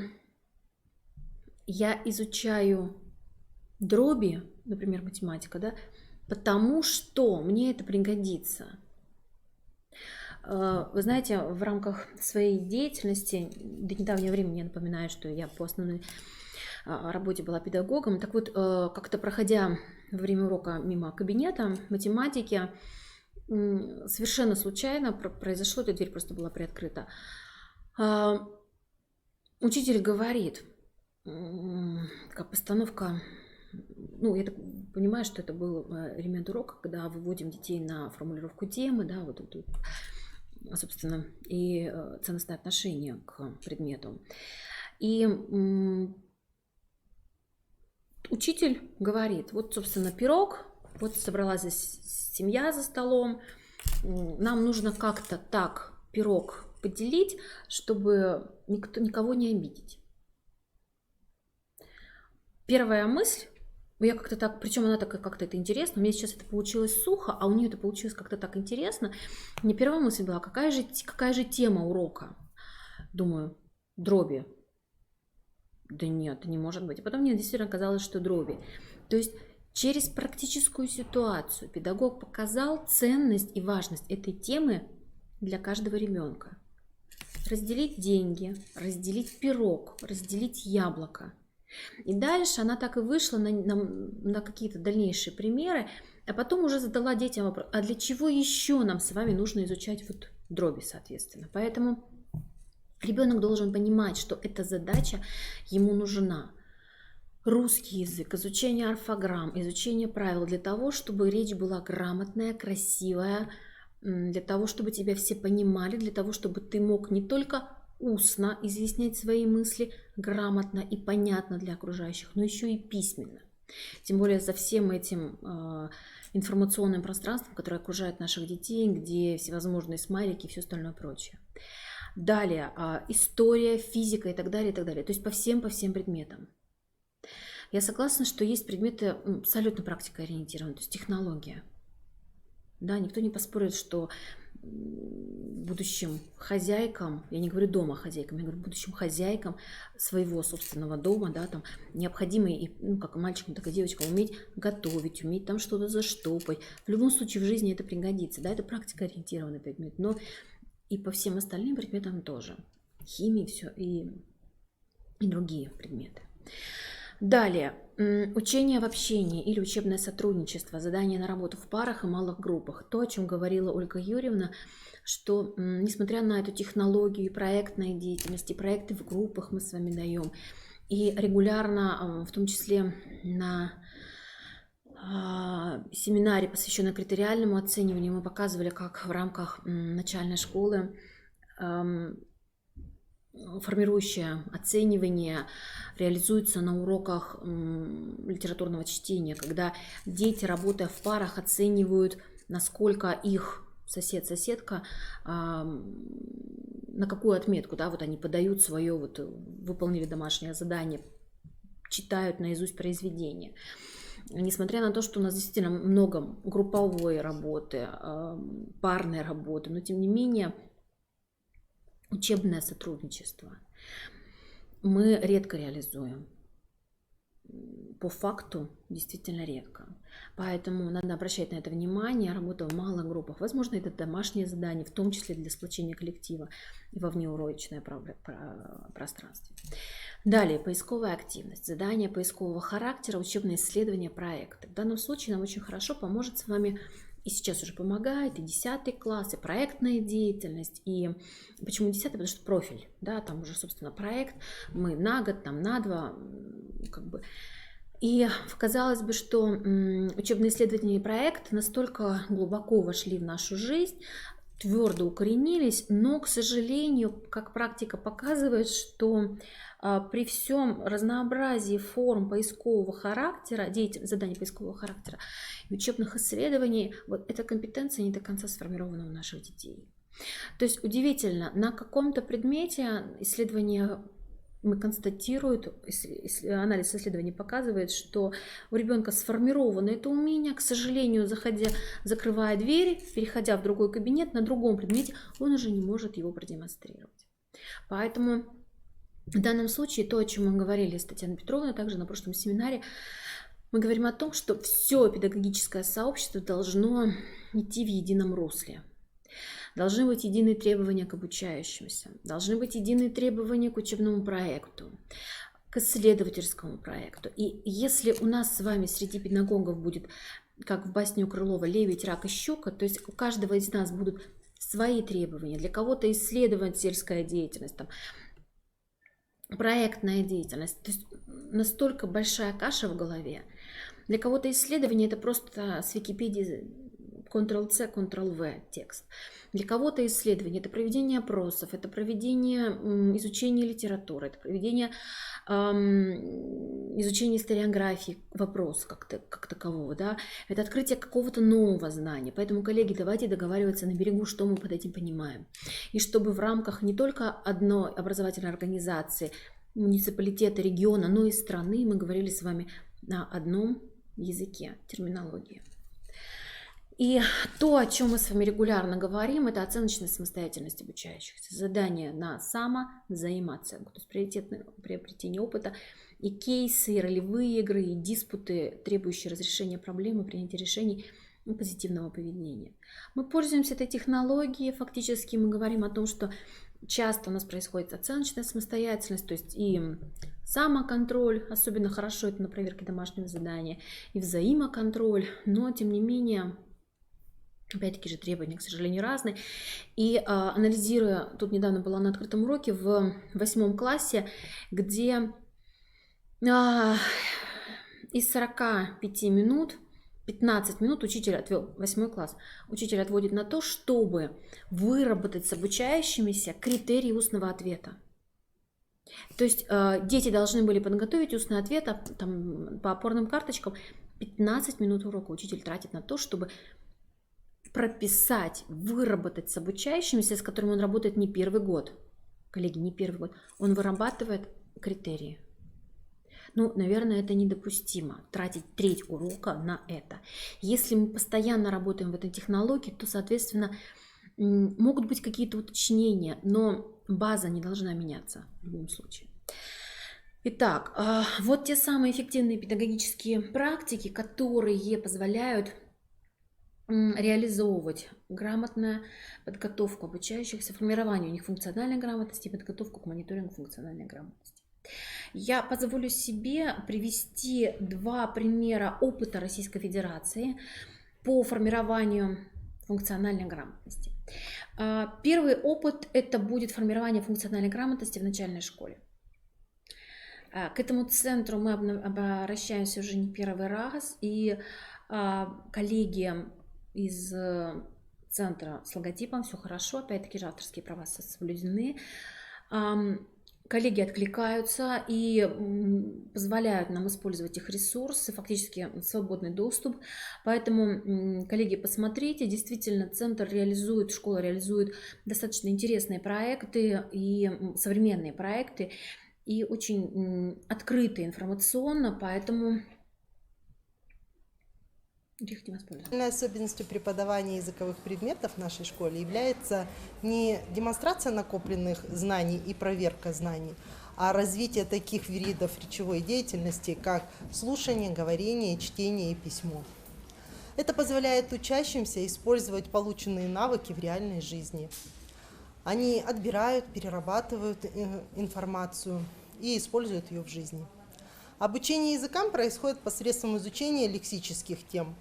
я изучаю дроби, например, математика, да, потому что мне это пригодится. Вы знаете, в рамках своей деятельности, до недавнего времени я напоминаю, что я по основной работе была педагогом. Так вот, как-то проходя во время урока мимо кабинета математики, совершенно случайно произошло, эта дверь просто была приоткрыта. Учитель говорит, как постановка, ну, я так понимаю, что это был элемент урока, когда выводим детей на формулировку темы, да, вот тут, собственно, и ценностное отношение к предмету. И учитель говорит, вот, собственно, пирог, вот собралась здесь семья за столом, нам нужно как-то так пирог поделить, чтобы никого не обидеть. Первая мысль, я как-то так, причем она такая как-то это интересно, мне сейчас это получилось сухо, а у нее это получилось как-то так интересно. Мне первая мысль была, какая же тема урока? Думаю, дроби. Да нет, не может быть. И потом мне действительно казалось, что дроби. То есть через практическую ситуацию педагог показал ценность и важность этой темы для каждого ребенка. Разделить деньги, разделить пирог, разделить яблоко. И дальше она так и вышла на какие-то дальнейшие примеры, а потом уже задала детям вопрос, а для чего еще нам с вами нужно изучать вот дроби, соответственно. Поэтому ребенок должен понимать, что эта задача ему нужна. Русский язык, изучение орфограмм, изучение правил для того, чтобы речь была грамотная, красивая, для того, чтобы тебя все понимали, для того, чтобы ты мог не только устно изъяснять свои мысли грамотно и понятно для окружающих, но еще и письменно. Тем более за всем этим информационным пространством, которое окружает наших детей, где всевозможные смайлики и все остальное прочее. Далее, история, физика и так далее, и так далее. То есть по всем предметам. Я согласна, что есть предметы абсолютно практикоориентированные, то есть технология. Да, никто не поспорит, что будущим хозяйкам, я не говорю дома хозяйкам, я говорю будущим хозяйкам своего собственного дома, да, там необходимо, и, как и мальчикам, так и девочкам, уметь готовить, уметь там что-то заштопать. В любом случае в жизни это пригодится, да, это практикоориентированный предмет, но и по всем остальным предметам тоже. Химии, все, и другие предметы. Далее, учение в общении или учебное сотрудничество, задание на работу в парах и малых группах. То, о чем говорила Ольга Юрьевна, что несмотря на эту технологию и проектной деятельности, проекты в группах мы с вами даем, и регулярно, в том числе на семинаре, посвященном критериальному оцениванию, мы показывали, как в рамках начальной школы формирующее оценивание реализуется на уроках литературного чтения, когда дети, работая в парах, оценивают, насколько их сосед-соседка, на какую отметку, да, вот они подают свое, вот выполнили домашнее задание, читают наизусть произведение. Несмотря на то, что у нас действительно много групповой работы, парной работы, но тем не менее учебное сотрудничество мы редко реализуем. по факту действительно редко. Поэтому надо обращать на это внимание, работа в малых группах. Возможно, это домашнее задание, в том числе для сплочения коллектива и во внеуроечное пространстве. Далее, поисковая активность. Задания поискового характера, учебные исследования, проекты. В данном случае нам очень хорошо поможет с вами, и сейчас уже помогает, и 10 класс, и проектная деятельность. И почему 10? Потому что профиль, да, там уже, собственно, проект, мы на год, там на 2, как бы. И казалось бы, что учебные исследования и проект настолько глубоко вошли в нашу жизнь, твердо укоренились, но, к сожалению, как практика показывает, что при всем разнообразии форм поискового характера, заданий поискового характера и учебных исследований, вот эта компетенция не до конца сформирована у наших детей. То есть удивительно, на каком-то предмете исследования констатируют, анализ исследований показывает, что у ребенка сформировано это умение, к сожалению, закрывая дверь, переходя в другой кабинет, на другом предмете, он уже не может его продемонстрировать. Поэтому в данном случае то, о чем мы говорили с Татьяной Петровной, также на прошлом семинаре, мы говорим о том, что все педагогическое сообщество должно идти в едином русле. Должны быть единые требования к обучающимся, должны быть единые требования к учебному проекту, к исследовательскому проекту. И если у нас с вами среди педагогов будет, как в басне у Крылова, лебедь, рак и щука, то есть у каждого из нас будут свои требования. Для кого-то исследовательская деятельность, там, проектная деятельность. То есть настолько большая каша в голове. Для кого-то исследование это просто с Википедии Ctrl-C, Ctrl-V текст. Для кого-то исследование это проведение опросов, это проведение изучения литературы, это проведение изучения историографии вопроса как такового, да? Это открытие какого-то нового знания. Поэтому, коллеги, давайте договариваться на берегу, что мы под этим понимаем. И чтобы в рамках не только одной образовательной организации, муниципалитета, региона, но и страны мы говорили с вами на одном языке, терминологии. И то, о чем мы с вами регулярно говорим, это оценочная самостоятельность обучающихся. Задание на взаимооценку, то есть приобретение опыта и кейсы, и ролевые игры, и диспуты, требующие разрешения проблемы, принятия решений и позитивного поведения. Мы пользуемся этой технологией, фактически мы говорим о том, что часто у нас происходит оценочная самостоятельность, то есть и самоконтроль, особенно хорошо это на проверке домашнего задания, и взаимоконтроль, но тем не менее, опять-таки же требования, к сожалению, разные. И анализируя, тут недавно была на открытом уроке в 8 классе, где из 45 минут 15 минут учитель отвел, 8 класс, учитель отводит на то, чтобы выработать с обучающимися критерии устного ответа. То есть дети должны были подготовить устный ответ там, по опорным карточкам. 15 минут урока учитель тратит на то, чтобы прописать, выработать с обучающимися, с которыми он работает не первый год. Коллеги, не первый год. Он вырабатывает критерии. Ну, наверное, это недопустимо, тратить треть урока на это. Если мы постоянно работаем в этой технологии, то, соответственно, могут быть какие-то уточнения, но база не должна меняться в любом случае. Итак, вот те самые эффективные педагогические практики, которые позволяют реализовывать грамотную подготовку обучающихся, формирование у них функциональной грамотности и подготовку к мониторингу функциональной грамотности. Я позволю себе привести 2 примера опыта Российской Федерации по формированию функциональной грамотности. Первый опыт – это будет формирование функциональной грамотности в начальной школе. К этому центру мы обращаемся уже не первый раз, и коллеги из центра с логотипом, все хорошо, опять-таки же авторские права соблюдены. Коллеги откликаются и позволяют нам использовать их ресурсы, фактически свободный доступ. Поэтому, коллеги, посмотрите, действительно центр реализует, школа реализует достаточно интересные проекты и современные проекты, и очень открытые информационно, поэтому Особенностью преподавания языковых предметов в нашей школе является не демонстрация накопленных знаний и проверка знаний, а развитие таких видов речевой деятельности, как слушание, говорение, чтение и письмо. Это позволяет учащимся использовать полученные навыки в реальной жизни. Они отбирают, перерабатывают информацию и используют ее в жизни. Обучение языкам происходит посредством изучения лексических тем,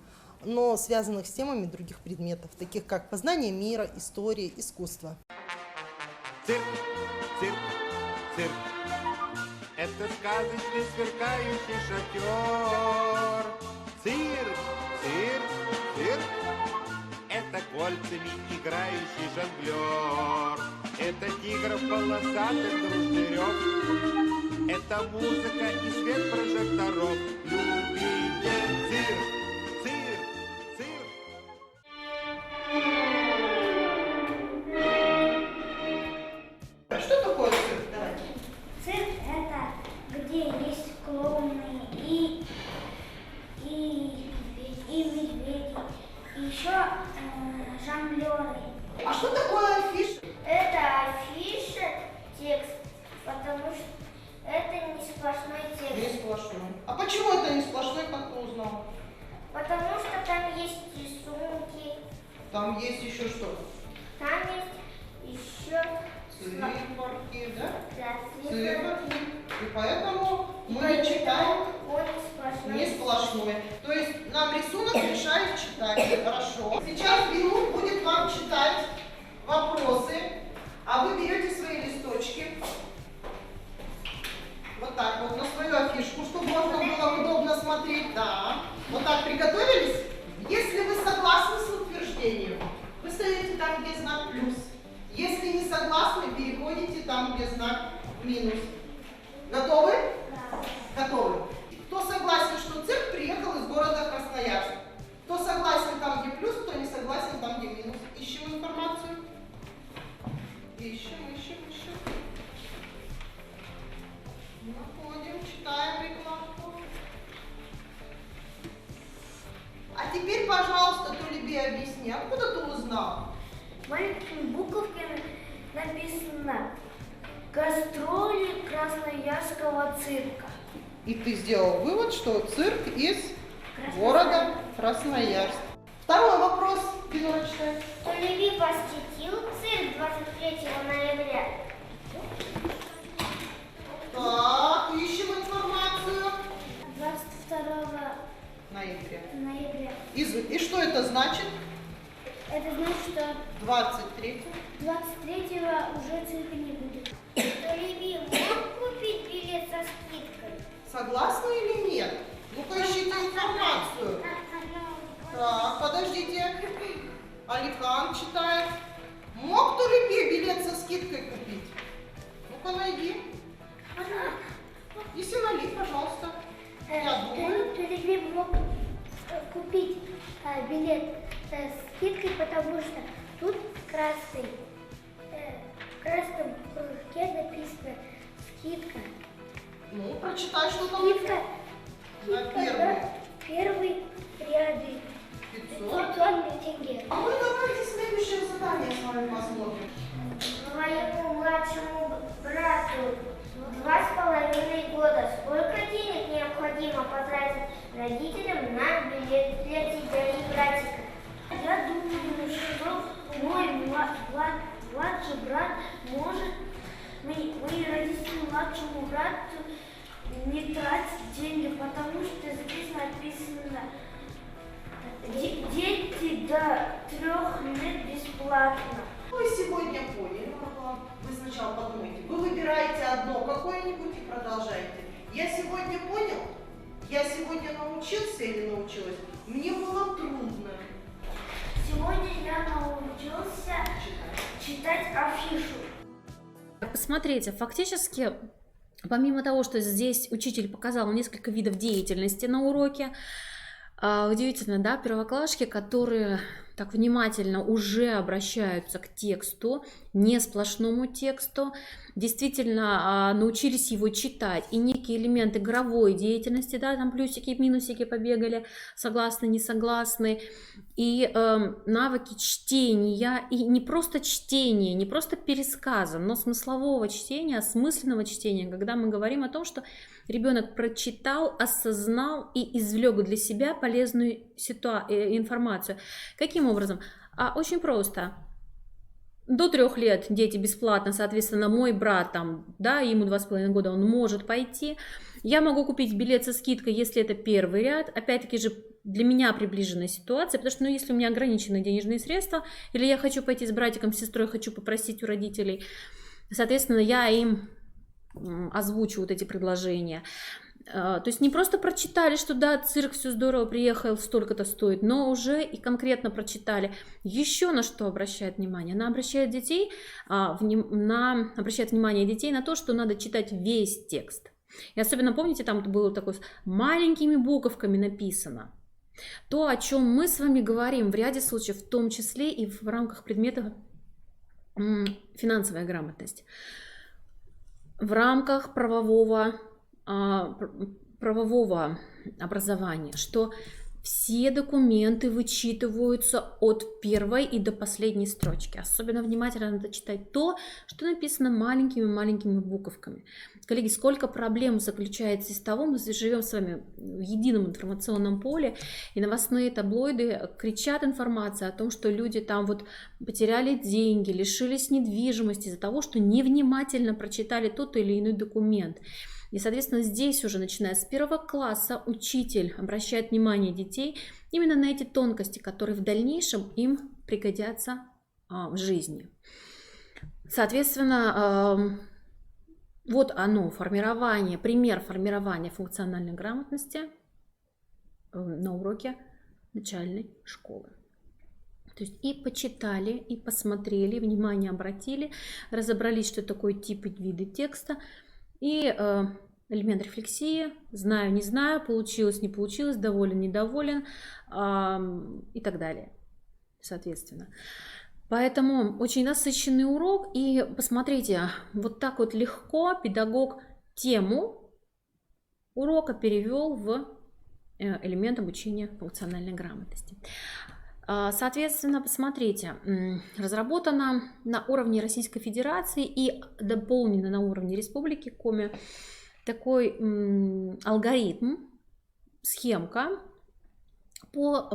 но связанных с темами других предметов, таких как познание мира, история, искусство. Цирк, цирк, цирк. Это сказочный сверкающий шатер. Цирк, цирк, цирк. Это кольцами играющий жонглер. Это тигров полосатых дружный рев. Это музыка и свет прожекторов. Любите цирк, цирк, цирк. А что такое цирк? Давайте. Цирк – это где есть клоуны и медведи, и еще жонглеры. А что такое афиша? Это афиша, текст, потому что это не сплошной текст. Не сплошной. А почему это не сплошной, как ты узнал? Потому что там есть рисунки, Там есть еще что? там есть еще Циферки, да? цифры. Циферки. И поэтому мы Поэтому читаем он сплошной. не сплошной. То есть нам рисунок мешает читать. Хорошо. Сейчас Бинур будет вам читать вопросы, а вы берете свои листочки. Вот так вот, на свою афишку, чтобы можно было удобно смотреть. Да. Вот так, приготовились? Если вы согласны с утверждением, вы стоите там, где знак плюс. Если не согласны, переходите там, где знак минус. Готовы? Да. Готовы. Кто согласен, что цирк приехал из города Красноярск? Кто согласен там, где плюс, кто не согласен там, где минус? Ищем информацию. Ищем. Находим, читаем рекламку. А теперь, пожалуйста, Толеби, объясни, откуда ты узнал? Маленькими буковками написано «Гастроли Красноярского цирка». И ты сделал вывод, что цирк из города Красноярск. Второй вопрос, Бинура читает. Толеби посетил цирк 23 ноября. Так, ищем информацию. 22 Ноября. ноября. И что это значит? Это значит, что 23. 23-го уже цирка не будет. Толеби мог купить билет со скидкой? Согласны или нет? Ну-ка ищите информацию. Так, подождите. Алихан читает. Мог Толеби билет со скидкой купить? Ну-ка найди. Если налей, пожалуйста. Я думаю. Толеби мог купить билет с скидкой, потому что тут в красном кружке написано «Скидка». Ну, прочитай, что там. Скидка На на первый ряды. 500. 500 тенге. А мы давайте следующее задание с вами посмотрим. Моему младшему брату 2,5 года. Сколько денег необходимо потратить родителям на билет для тебя и братика? Я думаю, что мой младший брат может, мои родители младшему брату не тратить деньги, потому что здесь написано дети до 3 лет бесплатно. Вы сегодня поняли, вы сначала подумайте. Вы выбираете одно какое-нибудь и продолжаете. Я сегодня понял, я сегодня научился или научилась, мне было трудно. Сегодня я научился читать афишу. Посмотрите, фактически, помимо того, что здесь учитель показал несколько видов деятельности на уроке, удивительно, да, первоклашки, которые так внимательно уже обращаются к тексту, не сплошному тексту, действительно научились его читать, и некие элементы игровой деятельности, да, там плюсики, минусики побегали, согласны, не согласны, и навыки чтения, и не просто чтения, не просто пересказа, но смыслового чтения, осмысленного чтения, когда мы говорим о том, что ребенок прочитал, осознал и извлек для себя полезную информацию. Каким образом? Очень просто. До 3 лет дети бесплатно, соответственно, мой брат, там, да, ему 2,5 года, он может пойти. Я могу купить билет со скидкой, если это первый ряд. Опять-таки же для меня приближенная ситуация, потому что, ну, если у меня ограничены денежные средства, или я хочу пойти с братиком, с сестрой, хочу попросить у родителей, соответственно, я им озвучу вот эти предложения. То есть не просто прочитали, что да, цирк, все здорово, приехал, столько-то стоит, но уже и конкретно прочитали. Еще на что обращает внимание? Она обращает обращает внимание детей на то, что надо читать весь текст. И особенно, помните, там было такое с маленькими буковками написано. То, о чем мы с вами говорим в ряде случаев, в том числе и в рамках предмета финансовая грамотность. В рамках правового образования, что все документы вычитываются от первой и до последней строчки. Особенно внимательно надо читать то, что написано маленькими буковками. Коллеги, сколько проблем заключается из того, мы живем с вами в едином информационном поле, и новостные таблоиды кричат информацию о том, что люди там вот потеряли деньги, лишились недвижимости из-за того, что невнимательно прочитали тот или иной документ. И, соответственно, здесь уже, начиная с 1 класса, учитель обращает внимание детей именно на эти тонкости, которые в дальнейшем им пригодятся в жизни. Соответственно, вот оно, пример формирования функциональной грамотности на уроке начальной школы. То есть и почитали, и посмотрели, внимание обратили, разобрались, что такое типы, виды текста, и элемент рефлексии, знаю, не знаю, получилось, не получилось, доволен, недоволен и так далее, соответственно. Поэтому очень насыщенный урок, и посмотрите, вот так вот легко педагог тему урока перевел в элемент обучения функциональной грамотности. Соответственно, посмотрите, разработана на уровне Российской Федерации и дополнена на уровне Республики Коми такой алгоритм, схемка по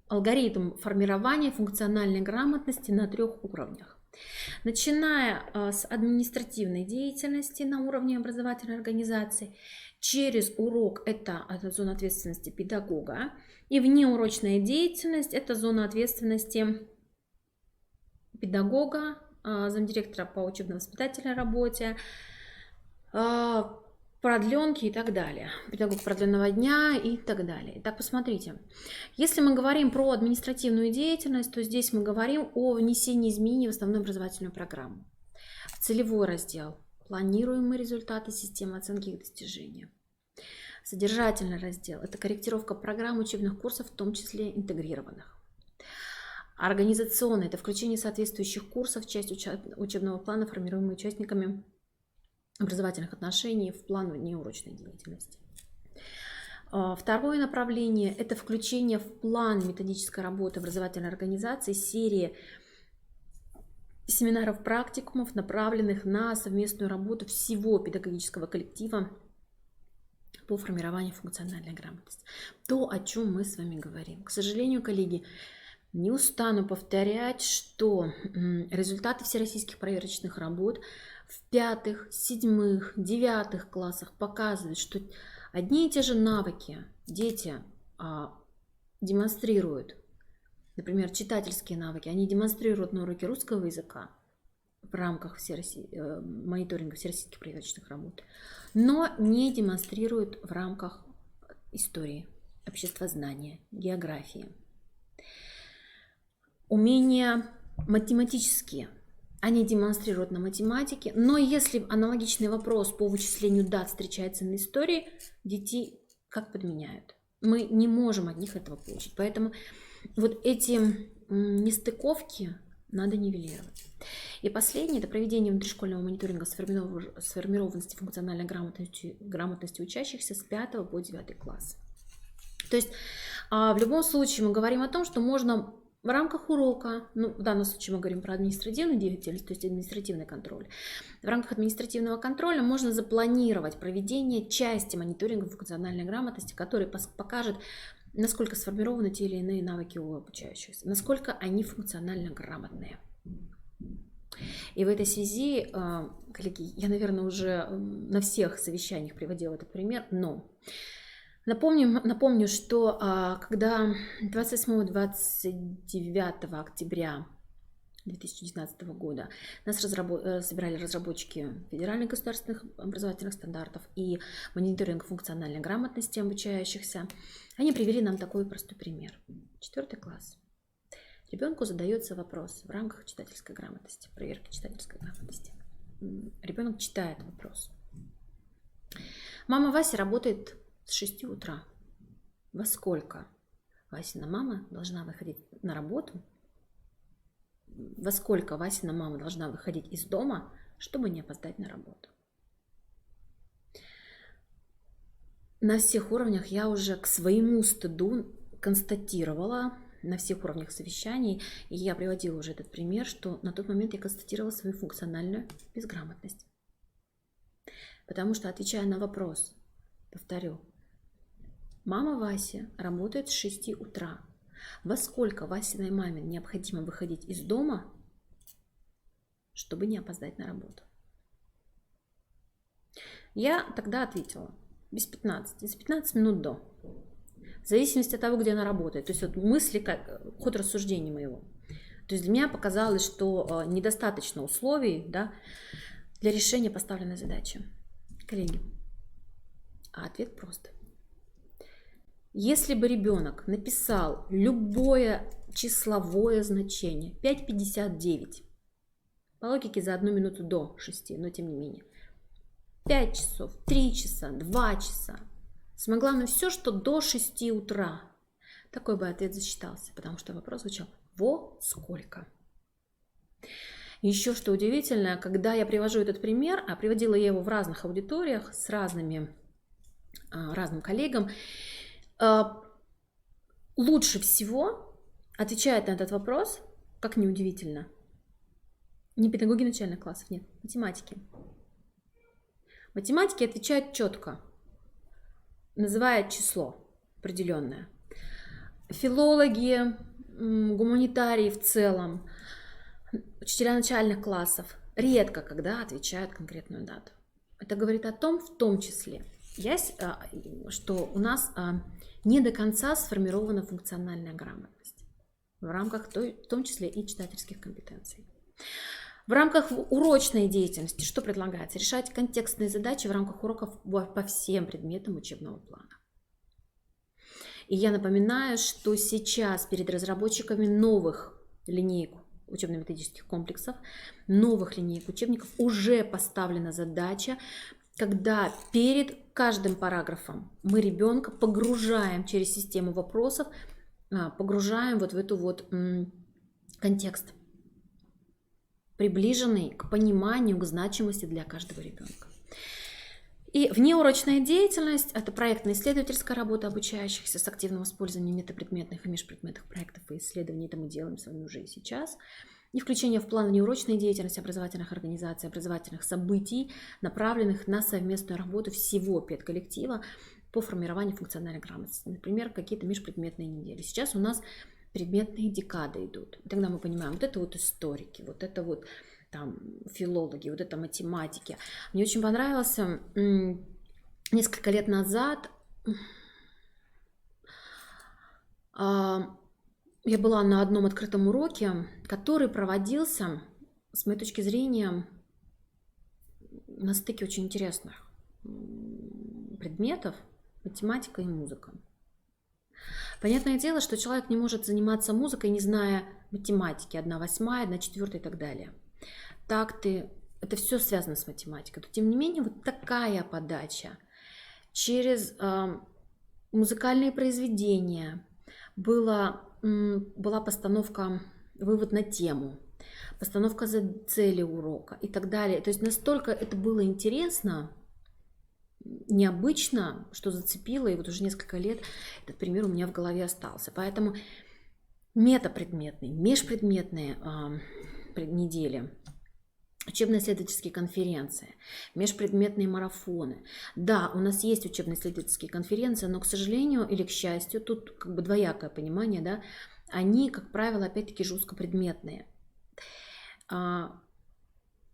алгоритм формирования функциональной грамотности на 3 уровнях. Начиная с административной деятельности на уровне образовательной организации, через урок это зона ответственности педагога, и внеурочная деятельность это зона ответственности педагога, замдиректора по учебно-воспитательной работе, продленки и так далее, педагог продленного дня и так далее. Итак, посмотрите, если мы говорим про административную деятельность, то здесь мы говорим о внесении изменений в основную образовательную программу, в целевой раздел, планируемые результаты системы оценки их достижения. Содержательный раздел – это корректировка программ учебных курсов, в том числе интегрированных. Организационный – это включение соответствующих курсов в часть учебного плана, формируемого участниками образовательных отношений в план внеурочной деятельности. Второе направление – это включение в план методической работы образовательной организации серии семинаров, практикумов, направленных на совместную работу всего педагогического коллектива по формированию функциональной грамотности. То, о чем мы с вами говорим. К сожалению, коллеги, не устану повторять, что результаты всероссийских проверочных работ в 5, 7, 9 классах показывают, что одни и те же навыки дети демонстрируют. Например, читательские навыки, они демонстрируют на уроке русского языка в рамках мониторинга всероссийских проверочных работ, но не демонстрируют в рамках истории, обществознания, географии. Умения математические они демонстрируют на математике, но если аналогичный вопрос по вычислению дат встречается на истории, детей как подменяют. Мы не можем от них этого получить. Поэтому вот эти нестыковки надо нивелировать. И последнее – это проведение внутришкольного мониторинга сформированности функциональной грамотности учащихся с 5 по 9 класс. То есть в любом случае мы говорим о том, что можно в рамках урока, ну, в данном случае мы говорим про административную деятельность, то есть административный контроль. В рамках административного контроля можно запланировать проведение части мониторинга функциональной грамотности, который покажет, насколько сформированы те или иные навыки у обучающихся, насколько они функционально грамотные. И в этой связи, коллеги, я, наверное, уже на всех совещаниях приводила этот пример, но напомню, что когда 28-29 октября 2019 года нас собирали разработчики федеральных государственных образовательных стандартов и мониторинг функциональной грамотности обучающихся, они привели нам такой простой пример. 4 класс. Ребенку задается вопрос в рамках читательской грамотности, проверки читательской грамотности. Ребенок читает вопрос. Мама Вася работает с 6 утра. Во сколько Васина мама должна выходить на работу? Во сколько Васина мама должна выходить из дома, чтобы не опоздать на работу? На всех уровнях я уже к своему стыду констатировала, на всех уровнях совещаний, и я приводила уже этот пример, что на тот момент я констатировала свою функциональную безграмотность. Потому что, отвечая на вопрос, повторю, мама Вася работает с 6 утра. Во сколько Васиной маме необходимо выходить из дома, чтобы не опоздать на работу? Я тогда ответила, без 15, за 15 минут до. В зависимости от того, где она работает. То есть вот мысли, ход рассуждений моего. То есть для меня показалось, что недостаточно условий, да, для решения поставленной задачи. Коллеги, а ответ прост. Если бы ребенок написал любое числовое значение, 5,59, по логике за 1 минуту до 6, но тем не менее, 5 часов, 3 часа, 2 часа, самое главное, все, что до 6 утра, такой бы ответ засчитался, потому что вопрос звучал «во сколько?». Еще что удивительно, когда я привожу этот пример, а приводила я его в разных аудиториях с разным коллегам, лучше всего отвечает на этот вопрос, как ни удивительно, не педагоги начальных классов, нет, математики. Математики отвечают четко, называя число определенное. Филологи, гуманитарии в целом, учителя начальных классов редко когда отвечают конкретную дату. Это говорит о том, в том числе, что у нас не до конца сформирована функциональная грамотность в рамках в том числе и читательских компетенций. В рамках урочной деятельности что предлагается? Решать контекстные задачи в рамках уроков по всем предметам учебного плана. И я напоминаю, что сейчас перед разработчиками новых линеек учебно-методических комплексов, новых линеек учебников уже поставлена задача, когда перед каждым параграфом мы ребенка погружаем через систему вопросов, погружаем вот в эту вот контекст, приближенный к пониманию, к значимости для каждого ребенка. И внеурочная деятельность – это проектно-исследовательская работа обучающихся с активным использованием метапредметных и межпредметных проектов и исследований. Это мы делаем с вами уже и сейчас. И включение в план внеурочной деятельности образовательных организаций, образовательных событий, направленных на совместную работу всего педколлектива по формированию функциональной грамотности. Например, какие-то межпредметные недели. Сейчас у нас предметные декады идут. И тогда мы понимаем, вот это вот историки, вот это вот там филологи, вот это математики. Мне очень понравился несколько лет назад я была на одном открытом уроке, который проводился, с моей точки зрения, на стыке очень интересных предметов, математика и музыка. Понятное дело, что человек не может заниматься музыкой, не зная математики, 1/8, 1/4 и так далее. Такты, это все связано с математикой. Но, тем не менее, вот такая подача через музыкальные произведения, была постановка, вывод на тему, постановка цели урока и так далее. То есть настолько это было интересно, необычно, что зацепило, и вот уже несколько лет этот пример у меня в голове остался. Поэтому метапредметные, межпредметные недели, учебно-исследовательские конференции, межпредметные марафоны. Да, у нас есть учебно-исследовательские конференции, но, к сожалению или к счастью, тут как бы двоякое понимание, да, они, как правило, опять-таки жесткопредметные.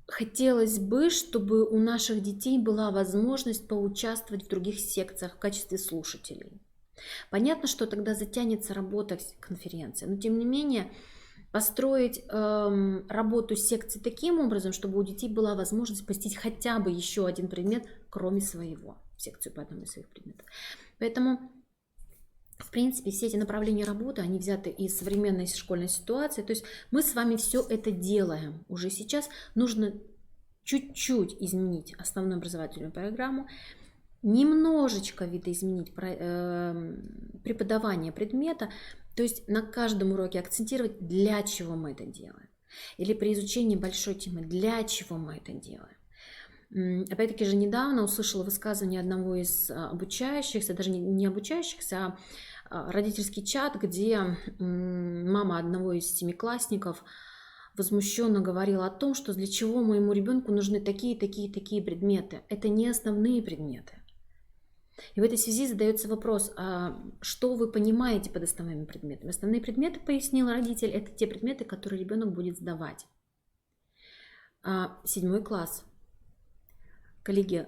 Хотелось бы, чтобы у наших детей была возможность поучаствовать в других секциях в качестве слушателей. Понятно, что тогда затянется работа конференции, но тем не менее построить работу секции таким образом, чтобы у детей была возможность посетить хотя бы еще один предмет, кроме своего, секцию по одному из своих предметов. Поэтому, в принципе, все эти направления работы, они взяты из современной школьной ситуации. То есть мы с вами все это делаем уже сейчас. Нужно чуть-чуть изменить основную образовательную программу, немножечко видоизменить преподавание предмета, то есть на каждом уроке акцентировать, для чего мы это делаем. Или при изучении большой темы, для чего мы это делаем. Опять-таки же недавно услышала высказывание одного из обучающихся, даже не обучающихся, а родительский чат, где мама одного из семиклассников возмущенно говорила о том, что для чего моему ребенку нужны такие предметы. Это не основные предметы. И в этой связи задается вопрос, а что вы понимаете под основными предметами? Основные предметы, пояснил родитель, это те предметы, которые ребенок будет сдавать. 7 класс. Коллеги,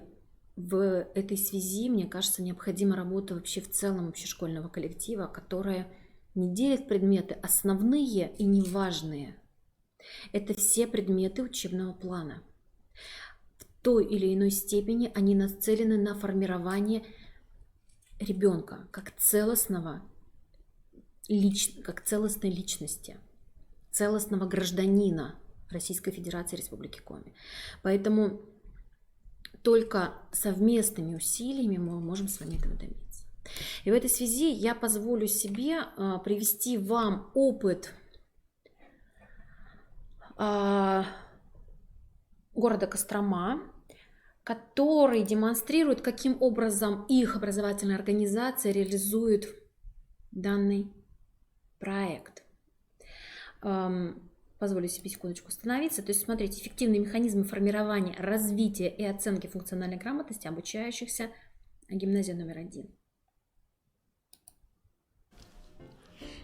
в этой связи, мне кажется, необходима работа вообще в целом общешкольного коллектива, которая не делит предметы основные и неважные. Это все предметы учебного плана. В той или иной степени они нацелены на формирование ребенка как целостной личности, целостного гражданина Российской Федерации Республики Коми. Поэтому только совместными усилиями мы можем с вами этого добиться. И в этой связи я позволю себе привести вам опыт города Кострома, который демонстрирует, каким образом их образовательная организация реализует данный проект. Позволю себе секундочку остановиться. То есть, смотрите, эффективные механизмы формирования, развития и оценки функциональной грамотности обучающихся гимназия номер 1.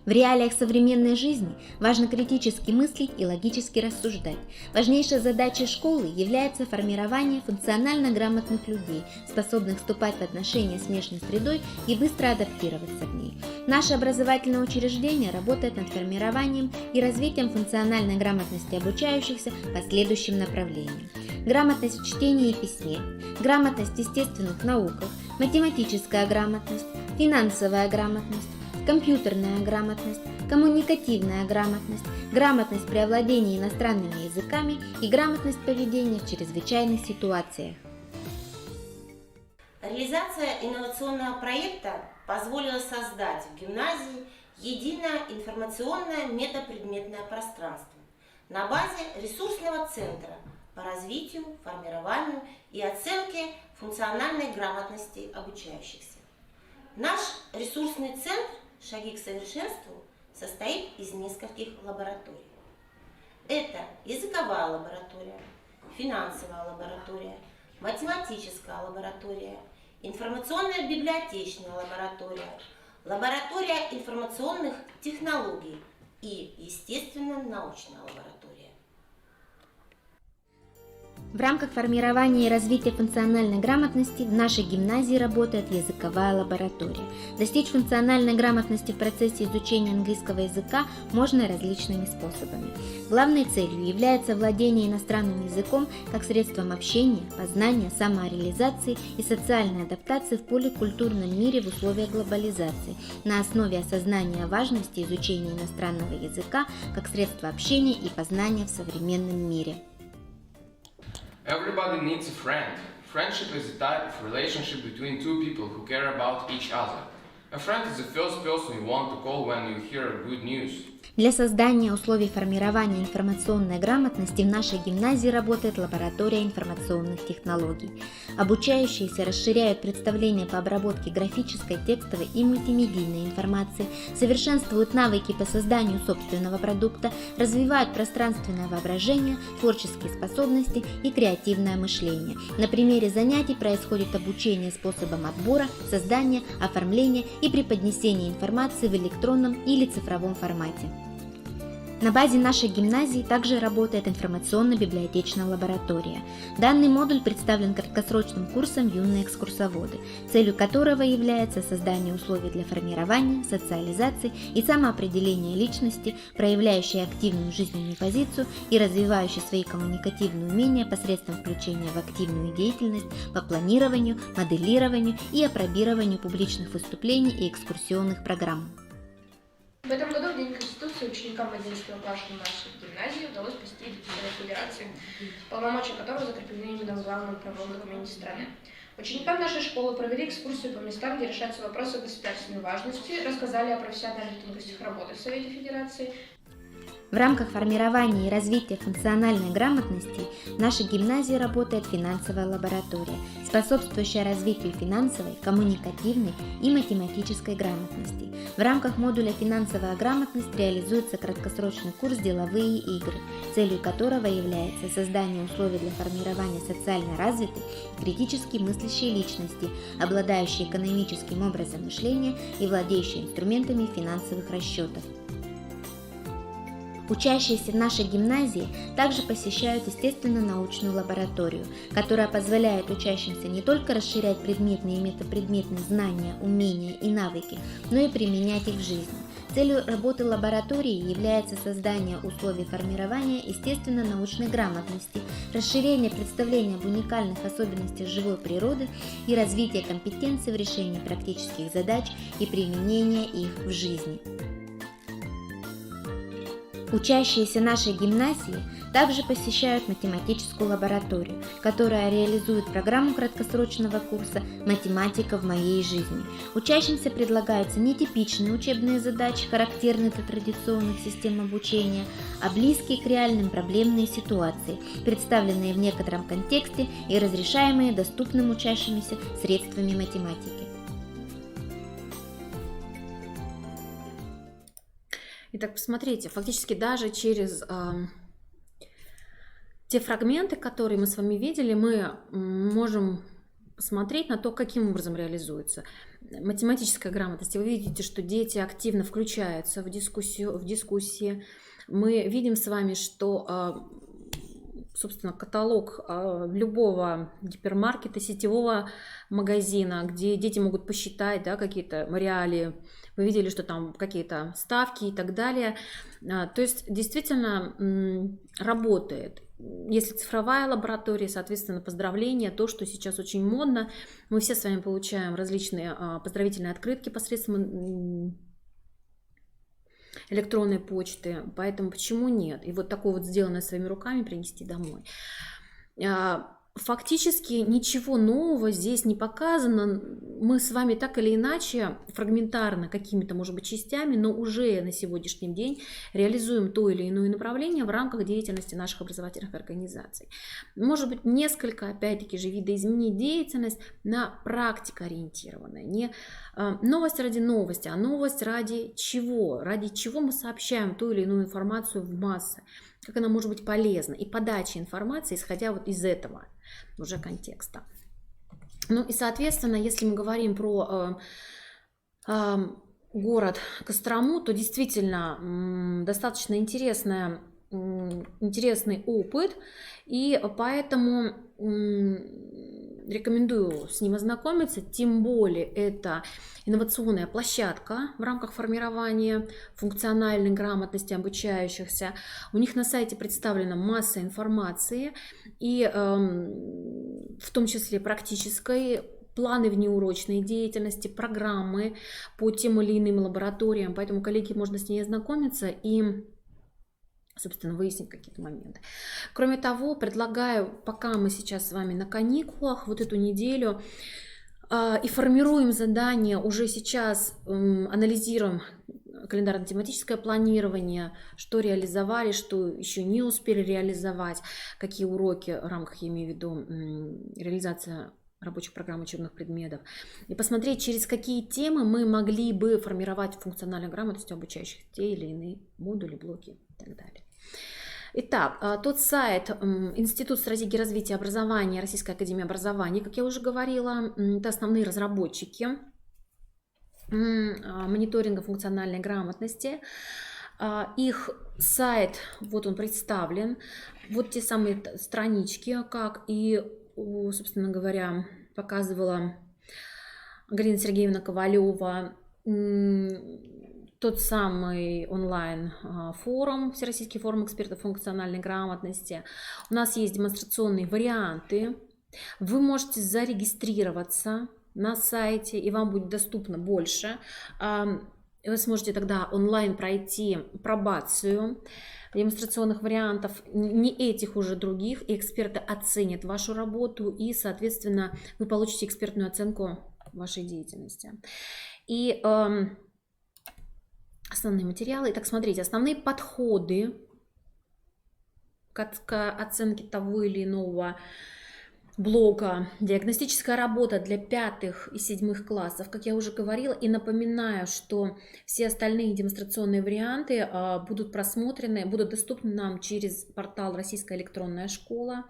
В реалиях современной жизни важно критически мыслить и логически рассуждать. Важнейшей задачей школы является формирование функционально грамотных людей, способных вступать в отношения с внешней средой и быстро адаптироваться в ней. Наше образовательное учреждение работает над формированием и развитием функциональной грамотности обучающихся по следующим направлениям. Грамотность в чтении и письме, грамотность в естественных науках, математическая грамотность, финансовая грамотность, компьютерная грамотность, коммуникативная грамотность, грамотность при овладении иностранными языками и грамотность поведения в чрезвычайных ситуациях. Реализация инновационного проекта позволила создать в гимназии единое информационное метапредметное пространство на базе ресурсного центра по развитию, формированию и оценке функциональной грамотности обучающихся. Наш ресурсный центр «Шаги к совершенству» состоит из нескольких лабораторий. Это языковая лаборатория, финансовая лаборатория, математическая лаборатория, информационная библиотечная лаборатория, лаборатория информационных технологий и, естественно, научная лаборатория. В рамках формирования и развития функциональной грамотности в нашей гимназии работает языковая лаборатория. Достичь функциональной грамотности в процессе изучения английского языка можно различными способами. Главной целью является владение иностранным языком как средством общения, познания, самореализации и социальной адаптации в поликультурном мире в условиях глобализации на основе осознания важности изучения иностранного языка как средства общения и познания в современном мире. Everybody needs a friend. Friendship is a type of relationship between two people who care about each other. A friend is the first person you want to call when you hear good news. Для создания условий формирования информационной грамотности в нашей гимназии работает лаборатория информационных технологий. Обучающиеся расширяют представления по обработке графической, текстовой и мультимедийной информации, совершенствуют навыки по созданию собственного продукта, развивают пространственное воображение, творческие способности и креативное мышление. На примере занятий происходит обучение способам отбора, создания, оформления и преподнесения информации в электронном или цифровом формате. На базе нашей гимназии также работает информационно-библиотечная лаборатория. Данный модуль представлен краткосрочным курсом «Юные экскурсоводы», целью которого является создание условий для формирования, социализации и самоопределения личности, проявляющей активную жизненную позицию и развивающей свои коммуникативные умения посредством включения в активную деятельность по планированию, моделированию и апробированию публичных выступлений и экскурсионных программ. В этом году, в День Конституции, ученикам 11 класса нашей гимназии удалось посетить Совет Федерации, полномочия которого закреплены именно в главном правовом документе страны. Ученикам нашей школы провели экскурсию по местам, где решаются вопросы государственной важности, рассказали о профессиональных тонкостях работы в Совете Федерации. В рамках формирования и развития функциональной грамотности в нашей гимназии работает финансовая лаборатория, способствующая развитию финансовой, коммуникативной и математической грамотности. В рамках модуля «Финансовая грамотность» реализуется краткосрочный курс «Деловые игры», целью которого является создание условий для формирования социально развитой и критически мыслящей личности, обладающей экономическим образом мышления и владеющей инструментами финансовых расчетов. Учащиеся в нашей гимназии также посещают естественно-научную лабораторию, которая позволяет учащимся не только расширять предметные и метапредметные знания, умения и навыки, но и применять их в жизни. Целью работы лаборатории является создание условий формирования естественно-научной грамотности, расширение представления об уникальных особенностях живой природы и развитие компетенций в решении практических задач и применения их в жизни. Учащиеся нашей гимназии также посещают математическую лабораторию, которая реализует программу краткосрочного курса «Математика в моей жизни». Учащимся предлагаются нетипичные учебные задачи, характерные для традиционных систем обучения, а близкие к реальным проблемные ситуации, представленные в некотором контексте и разрешаемые доступным учащимися средствами математики. Итак, посмотрите, фактически даже через те фрагменты, которые мы с вами видели, мы можем посмотреть на то, каким образом реализуется математическая грамотность. И вы видите, что дети активно включаются в дискуссии. Мы видим с вами, что, собственно, каталог любого гипермаркета, сетевого магазина, где дети могут посчитать, да, какие-то реалии. Вы видели, что там какие-то ставки и так далее. То есть действительно работает. Если цифровая лаборатория, соответственно, поздравления, то, что сейчас очень модно. Мы все с вами получаем различные поздравительные открытки посредством электронной почты. Поэтому почему нет? И вот такое вот сделанное своими руками принести домой. Фактически ничего нового здесь не показано. Мы с вами так или иначе, фрагментарно, какими-то, может быть, частями, но уже на сегодняшний день реализуем то или иное направление в рамках деятельности наших образовательных организаций. Может быть, несколько, опять-таки же, видоизменить деятельность на практикоориентированную. Не новость ради новости, а новость ради чего? Ради чего мы сообщаем ту или иную информацию в массы? Как она может быть полезна? И подача информации, исходя вот из этого уже контекста. Ну и, соответственно, если мы говорим про город Кострому, то действительно достаточно интересный опыт, и поэтому рекомендую с ним ознакомиться, тем более это инновационная площадка в рамках формирования функциональной грамотности обучающихся. У них на сайте представлена масса информации, и в том числе практической, планы внеурочной деятельности, программы по тем или иным лабораториям, поэтому, коллеги, можно с ней ознакомиться и, собственно, выяснить какие-то моменты. Кроме того, предлагаю, пока мы сейчас с вами на каникулах, вот эту неделю И формируем задания уже сейчас, анализируем календарно-тематическое планирование, что реализовали, что еще не успели реализовать, какие уроки в рамках, я имею в виду, реализация рабочих программ учебных предметов, и посмотреть, через какие темы мы могли бы формировать функциональную грамотность у обучающих те или иные модули, блоки и так далее. Итак, тот сайт Институт стратегии развития образования, Российская академия образования, как я уже говорила, это основные разработчики мониторинга функциональной грамотности. Их сайт, вот он представлен, вот те самые странички, как и, собственно говоря, показывала Галина Сергеевна Ковалева, тот самый онлайн-форум, Всероссийский форум экспертов функциональной грамотности. У нас есть демонстрационные варианты. Вы можете зарегистрироваться на сайте, и вам будет доступно больше. Вы сможете тогда онлайн пройти пробацию демонстрационных вариантов, не этих уже других, и эксперты оценят вашу работу, и, соответственно, вы получите экспертную оценку вашей деятельности. И основные материалы. Итак, смотрите, основные подходы к оценке того или иного блока. Диагностическая работа для 5 и 7 классов, как я уже говорила, и напоминаю, что все остальные демонстрационные варианты будут просмотрены, будут доступны нам через портал «Российская электронная школа».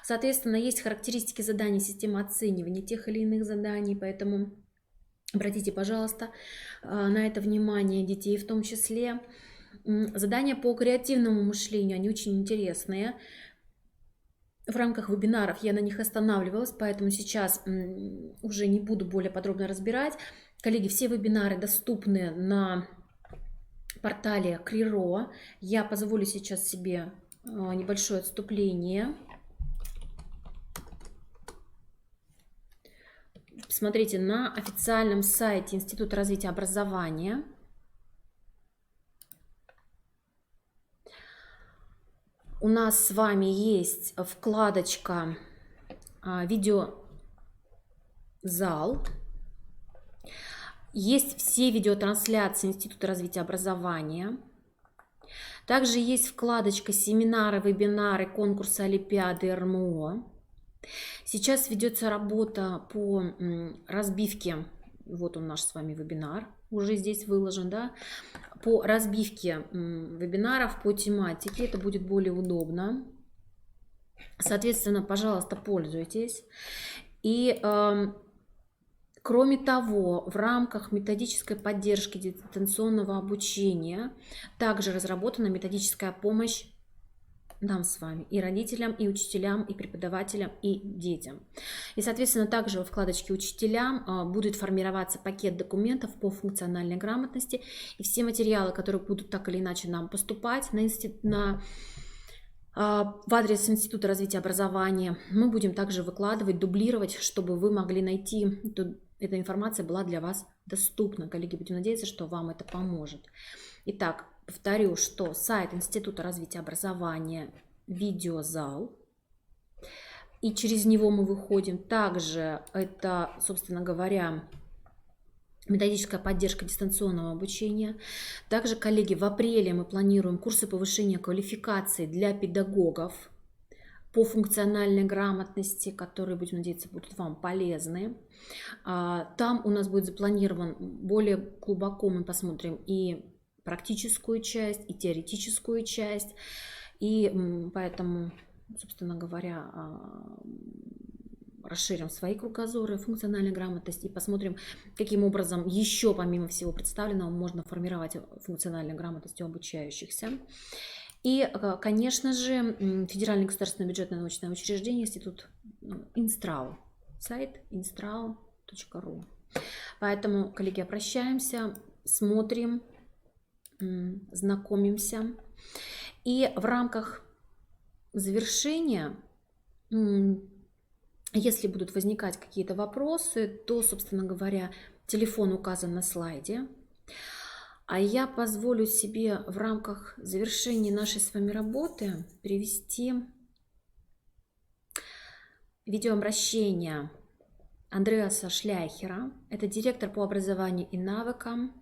Соответственно, есть характеристики заданий системы оценивания тех или иных заданий, поэтому обратите, пожалуйста, на это внимание детей в том числе. Задания по креативному мышлению, они очень интересные. В рамках вебинаров я на них останавливалась, поэтому сейчас уже не буду более подробно разбирать. Коллеги, все вебинары доступны на портале Криро. Я позволю сейчас себе небольшое отступление. Смотрите, на официальном сайте Института развития образования у нас с вами есть вкладочка «Видеозал». Есть все видеотрансляции Института развития образования. Также есть вкладочка «Семинары, вебинары, конкурсы, олимпиады, РМО». Сейчас ведется работа по разбивке, вот он наш с вами вебинар, уже здесь выложен, да, по разбивке вебинаров по тематике, это будет более удобно. Соответственно, пожалуйста, пользуйтесь. И кроме того, в рамках методической поддержки дистанционного обучения также разработана методическая помощь нам с вами, и родителям, и учителям, и преподавателям, и детям. И, соответственно, также во вкладочке «Учителям» будет формироваться пакет документов по функциональной грамотности, и все материалы, которые будут так или иначе нам поступать в адрес Института развития образования, мы будем также выкладывать, дублировать, чтобы вы могли найти, эта информация была для вас доступна. Коллеги, будем надеяться, что вам это поможет. Итак, повторю, что сайт Института развития образования «Видеозал», и через него мы выходим. Также это, собственно говоря, методическая поддержка дистанционного обучения. Также, коллеги, в апреле мы планируем курсы повышения квалификации для педагогов по функциональной грамотности, которые, будем надеяться, будут вам полезны. Там у нас будет запланирован более глубоко, мы посмотрим и практическую часть, и теоретическую часть, и поэтому, собственно говоря, расширим свои кругозоры, функциональную грамотность, и посмотрим, каким образом еще, помимо всего представленного, можно формировать функциональную грамотность у обучающихся. И, конечно же, Федеральное государственное бюджетное научное учреждение, институт Инстрау, сайт instrau.ru. Поэтому, коллеги, обращаемся, смотрим, знакомимся. И в рамках завершения, если будут возникать какие-то вопросы, то, собственно говоря, телефон указан на слайде. А я позволю себе в рамках завершения нашей с вами работы привести видеообращение Андреаса Шляйхера. Это директор по образованию и навыкам.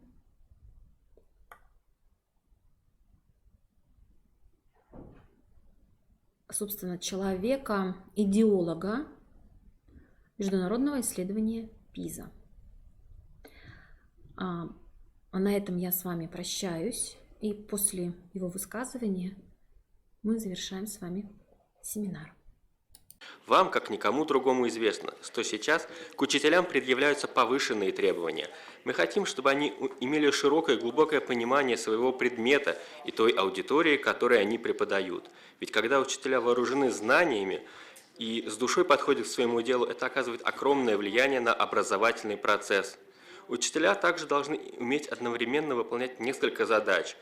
Собственно, человека, идеолога международного исследования ПИЗа. А на этом я с вами прощаюсь. И после его высказывания мы завершаем с вами семинар. Вам, как никому другому, известно, что сейчас к учителям предъявляются повышенные требования. Мы хотим, чтобы они имели широкое и глубокое понимание своего предмета и той аудитории, которой они преподают. Ведь когда учителя вооружены знаниями и с душой подходят к своему делу, это оказывает огромное влияние на образовательный процесс. Учителя также должны уметь одновременно выполнять несколько задач,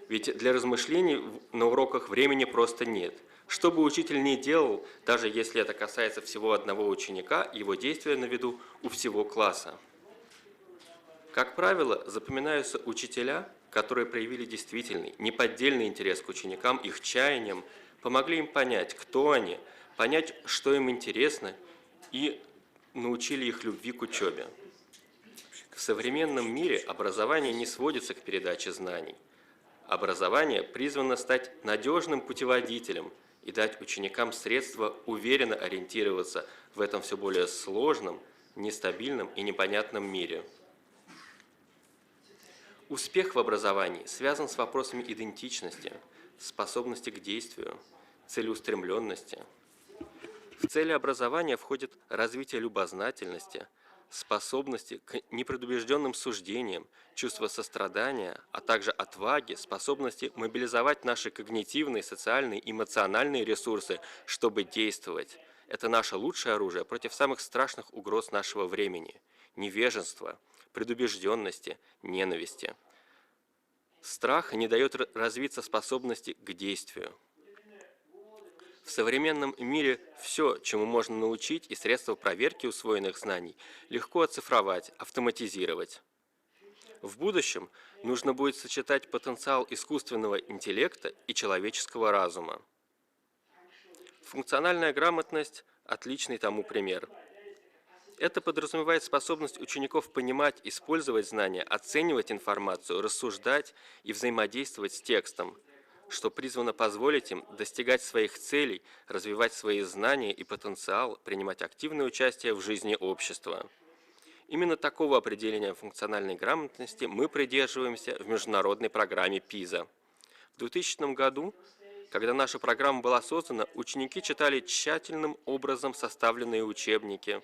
ведь для размышлений на уроках времени просто нет. Что бы учитель ни делал, даже если это касается всего одного ученика, его действия на виду у всего класса. Как правило, запоминаются учителя, которые проявили действительный, неподдельный интерес к ученикам, их чаяниям, помогли им понять, кто они, понять, что им интересно, и научили их любви к учебе. В современном мире образование не сводится к передаче знаний. Образование призвано стать надежным путеводителем и дать ученикам средства уверенно ориентироваться в этом все более сложном, нестабильном и непонятном мире. Успех в образовании связан с вопросами идентичности, способности к действию, целеустремленности. В цели образования входит развитие любознательности, способности к непредубежденным суждениям, чувство сострадания, а также отваги, способности мобилизовать наши когнитивные, социальные, эмоциональные ресурсы, чтобы действовать. Это наше лучшее оружие против самых страшных угроз нашего времени – невежества, предубежденности, ненависти. Страх не дает развиться способности к действию. В современном мире все, чему можно научить, и средства проверки усвоенных знаний легко оцифровать, автоматизировать. В будущем нужно будет сочетать потенциал искусственного интеллекта и человеческого разума. Функциональная грамотность – отличный тому пример. Это подразумевает способность учеников понимать, использовать знания, оценивать информацию, рассуждать и взаимодействовать с текстом, что призвано позволить им достигать своих целей, развивать свои знания и потенциал, принимать активное участие в жизни общества. Именно такого определения функциональной грамотности мы придерживаемся в международной программе ПИЗа. В 2000 году, когда наша программа была создана, ученики читали тщательным образом составленные учебники,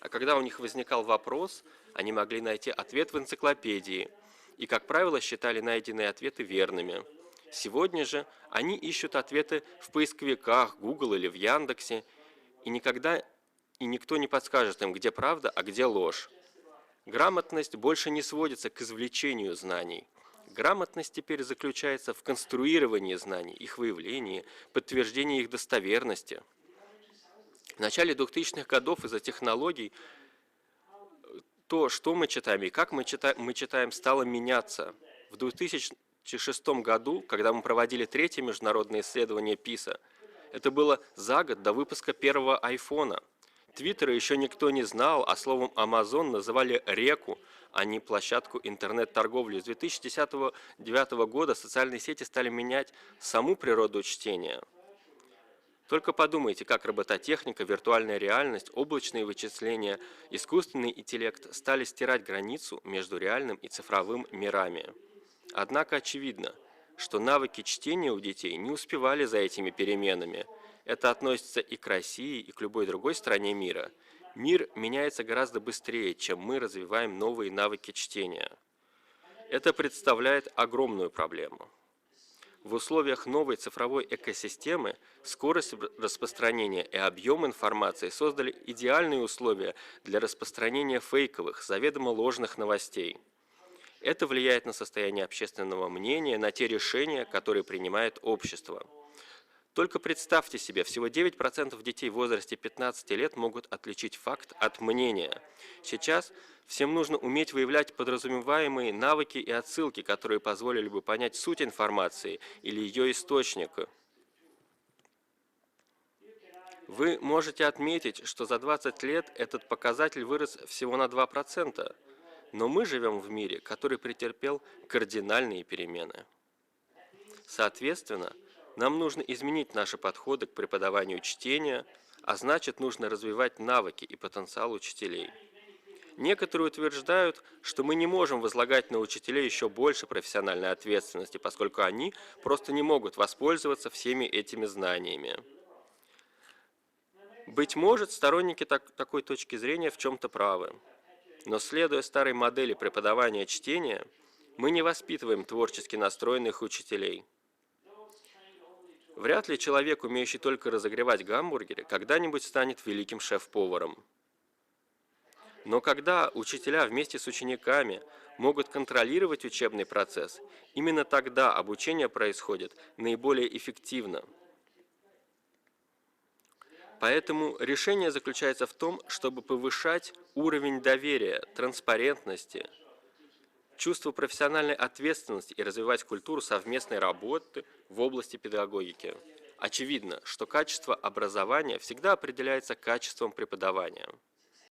а когда у них возникал вопрос, они могли найти ответ в энциклопедии и, как правило, считали найденные ответы верными. Сегодня же они ищут ответы в поисковиках, Google или в Яндексе, и никто не подскажет им, где правда, а где ложь. Грамотность больше не сводится к извлечению знаний. Грамотность теперь заключается в конструировании знаний, их выявлении, подтверждении их достоверности. В начале 2000-х годов из-за технологий то, что мы читаем и как мы читаем, стало меняться. В 2006 году, когда мы проводили третье международное исследование ПИСа, это было за год до выпуска первого айфона. Твиттера еще никто не знал, а словом Amazon называли реку, а не площадку интернет-торговли. С 2010-2009 года социальные сети стали менять саму природу чтения. Только подумайте, как робототехника, виртуальная реальность, облачные вычисления, искусственный интеллект стали стирать границу между реальным и цифровым мирами. Однако очевидно, что навыки чтения у детей не успевали за этими переменами. Это относится и к России, и к любой другой стране мира. Мир меняется гораздо быстрее, чем мы развиваем новые навыки чтения. Это представляет огромную проблему. В условиях новой цифровой экосистемы скорость распространения и объем информации создали идеальные условия для распространения фейковых, заведомо ложных новостей. Это влияет на состояние общественного мнения, на те решения, которые принимает общество. Только представьте себе, всего 9% детей в возрасте 15 лет могут отличить факт от мнения. Сейчас всем нужно уметь выявлять подразумеваемые навыки и отсылки, которые позволили бы понять суть информации или ее источника. Вы можете отметить, что за 20 лет этот показатель вырос всего на 2%, но мы живем в мире, который претерпел кардинальные перемены. Соответственно, нам нужно изменить наши подходы к преподаванию чтения, а значит, нужно развивать навыки и потенциал учителей. Некоторые утверждают, что мы не можем возлагать на учителей еще больше профессиональной ответственности, поскольку они просто не могут воспользоваться всеми этими знаниями. Быть может, сторонники такой точки зрения в чем-то правы. Но следуя старой модели преподавания чтения, мы не воспитываем творчески настроенных учителей. Вряд ли человек, умеющий только разогревать гамбургеры, когда-нибудь станет великим шеф-поваром. Но когда учителя вместе с учениками могут контролировать учебный процесс, именно тогда обучение происходит наиболее эффективно. Поэтому решение заключается в том, чтобы повышать уровень доверия, транспарентности, чувство профессиональной ответственности и развивать культуру совместной работы в области педагогики. Очевидно, что качество образования всегда определяется качеством преподавания.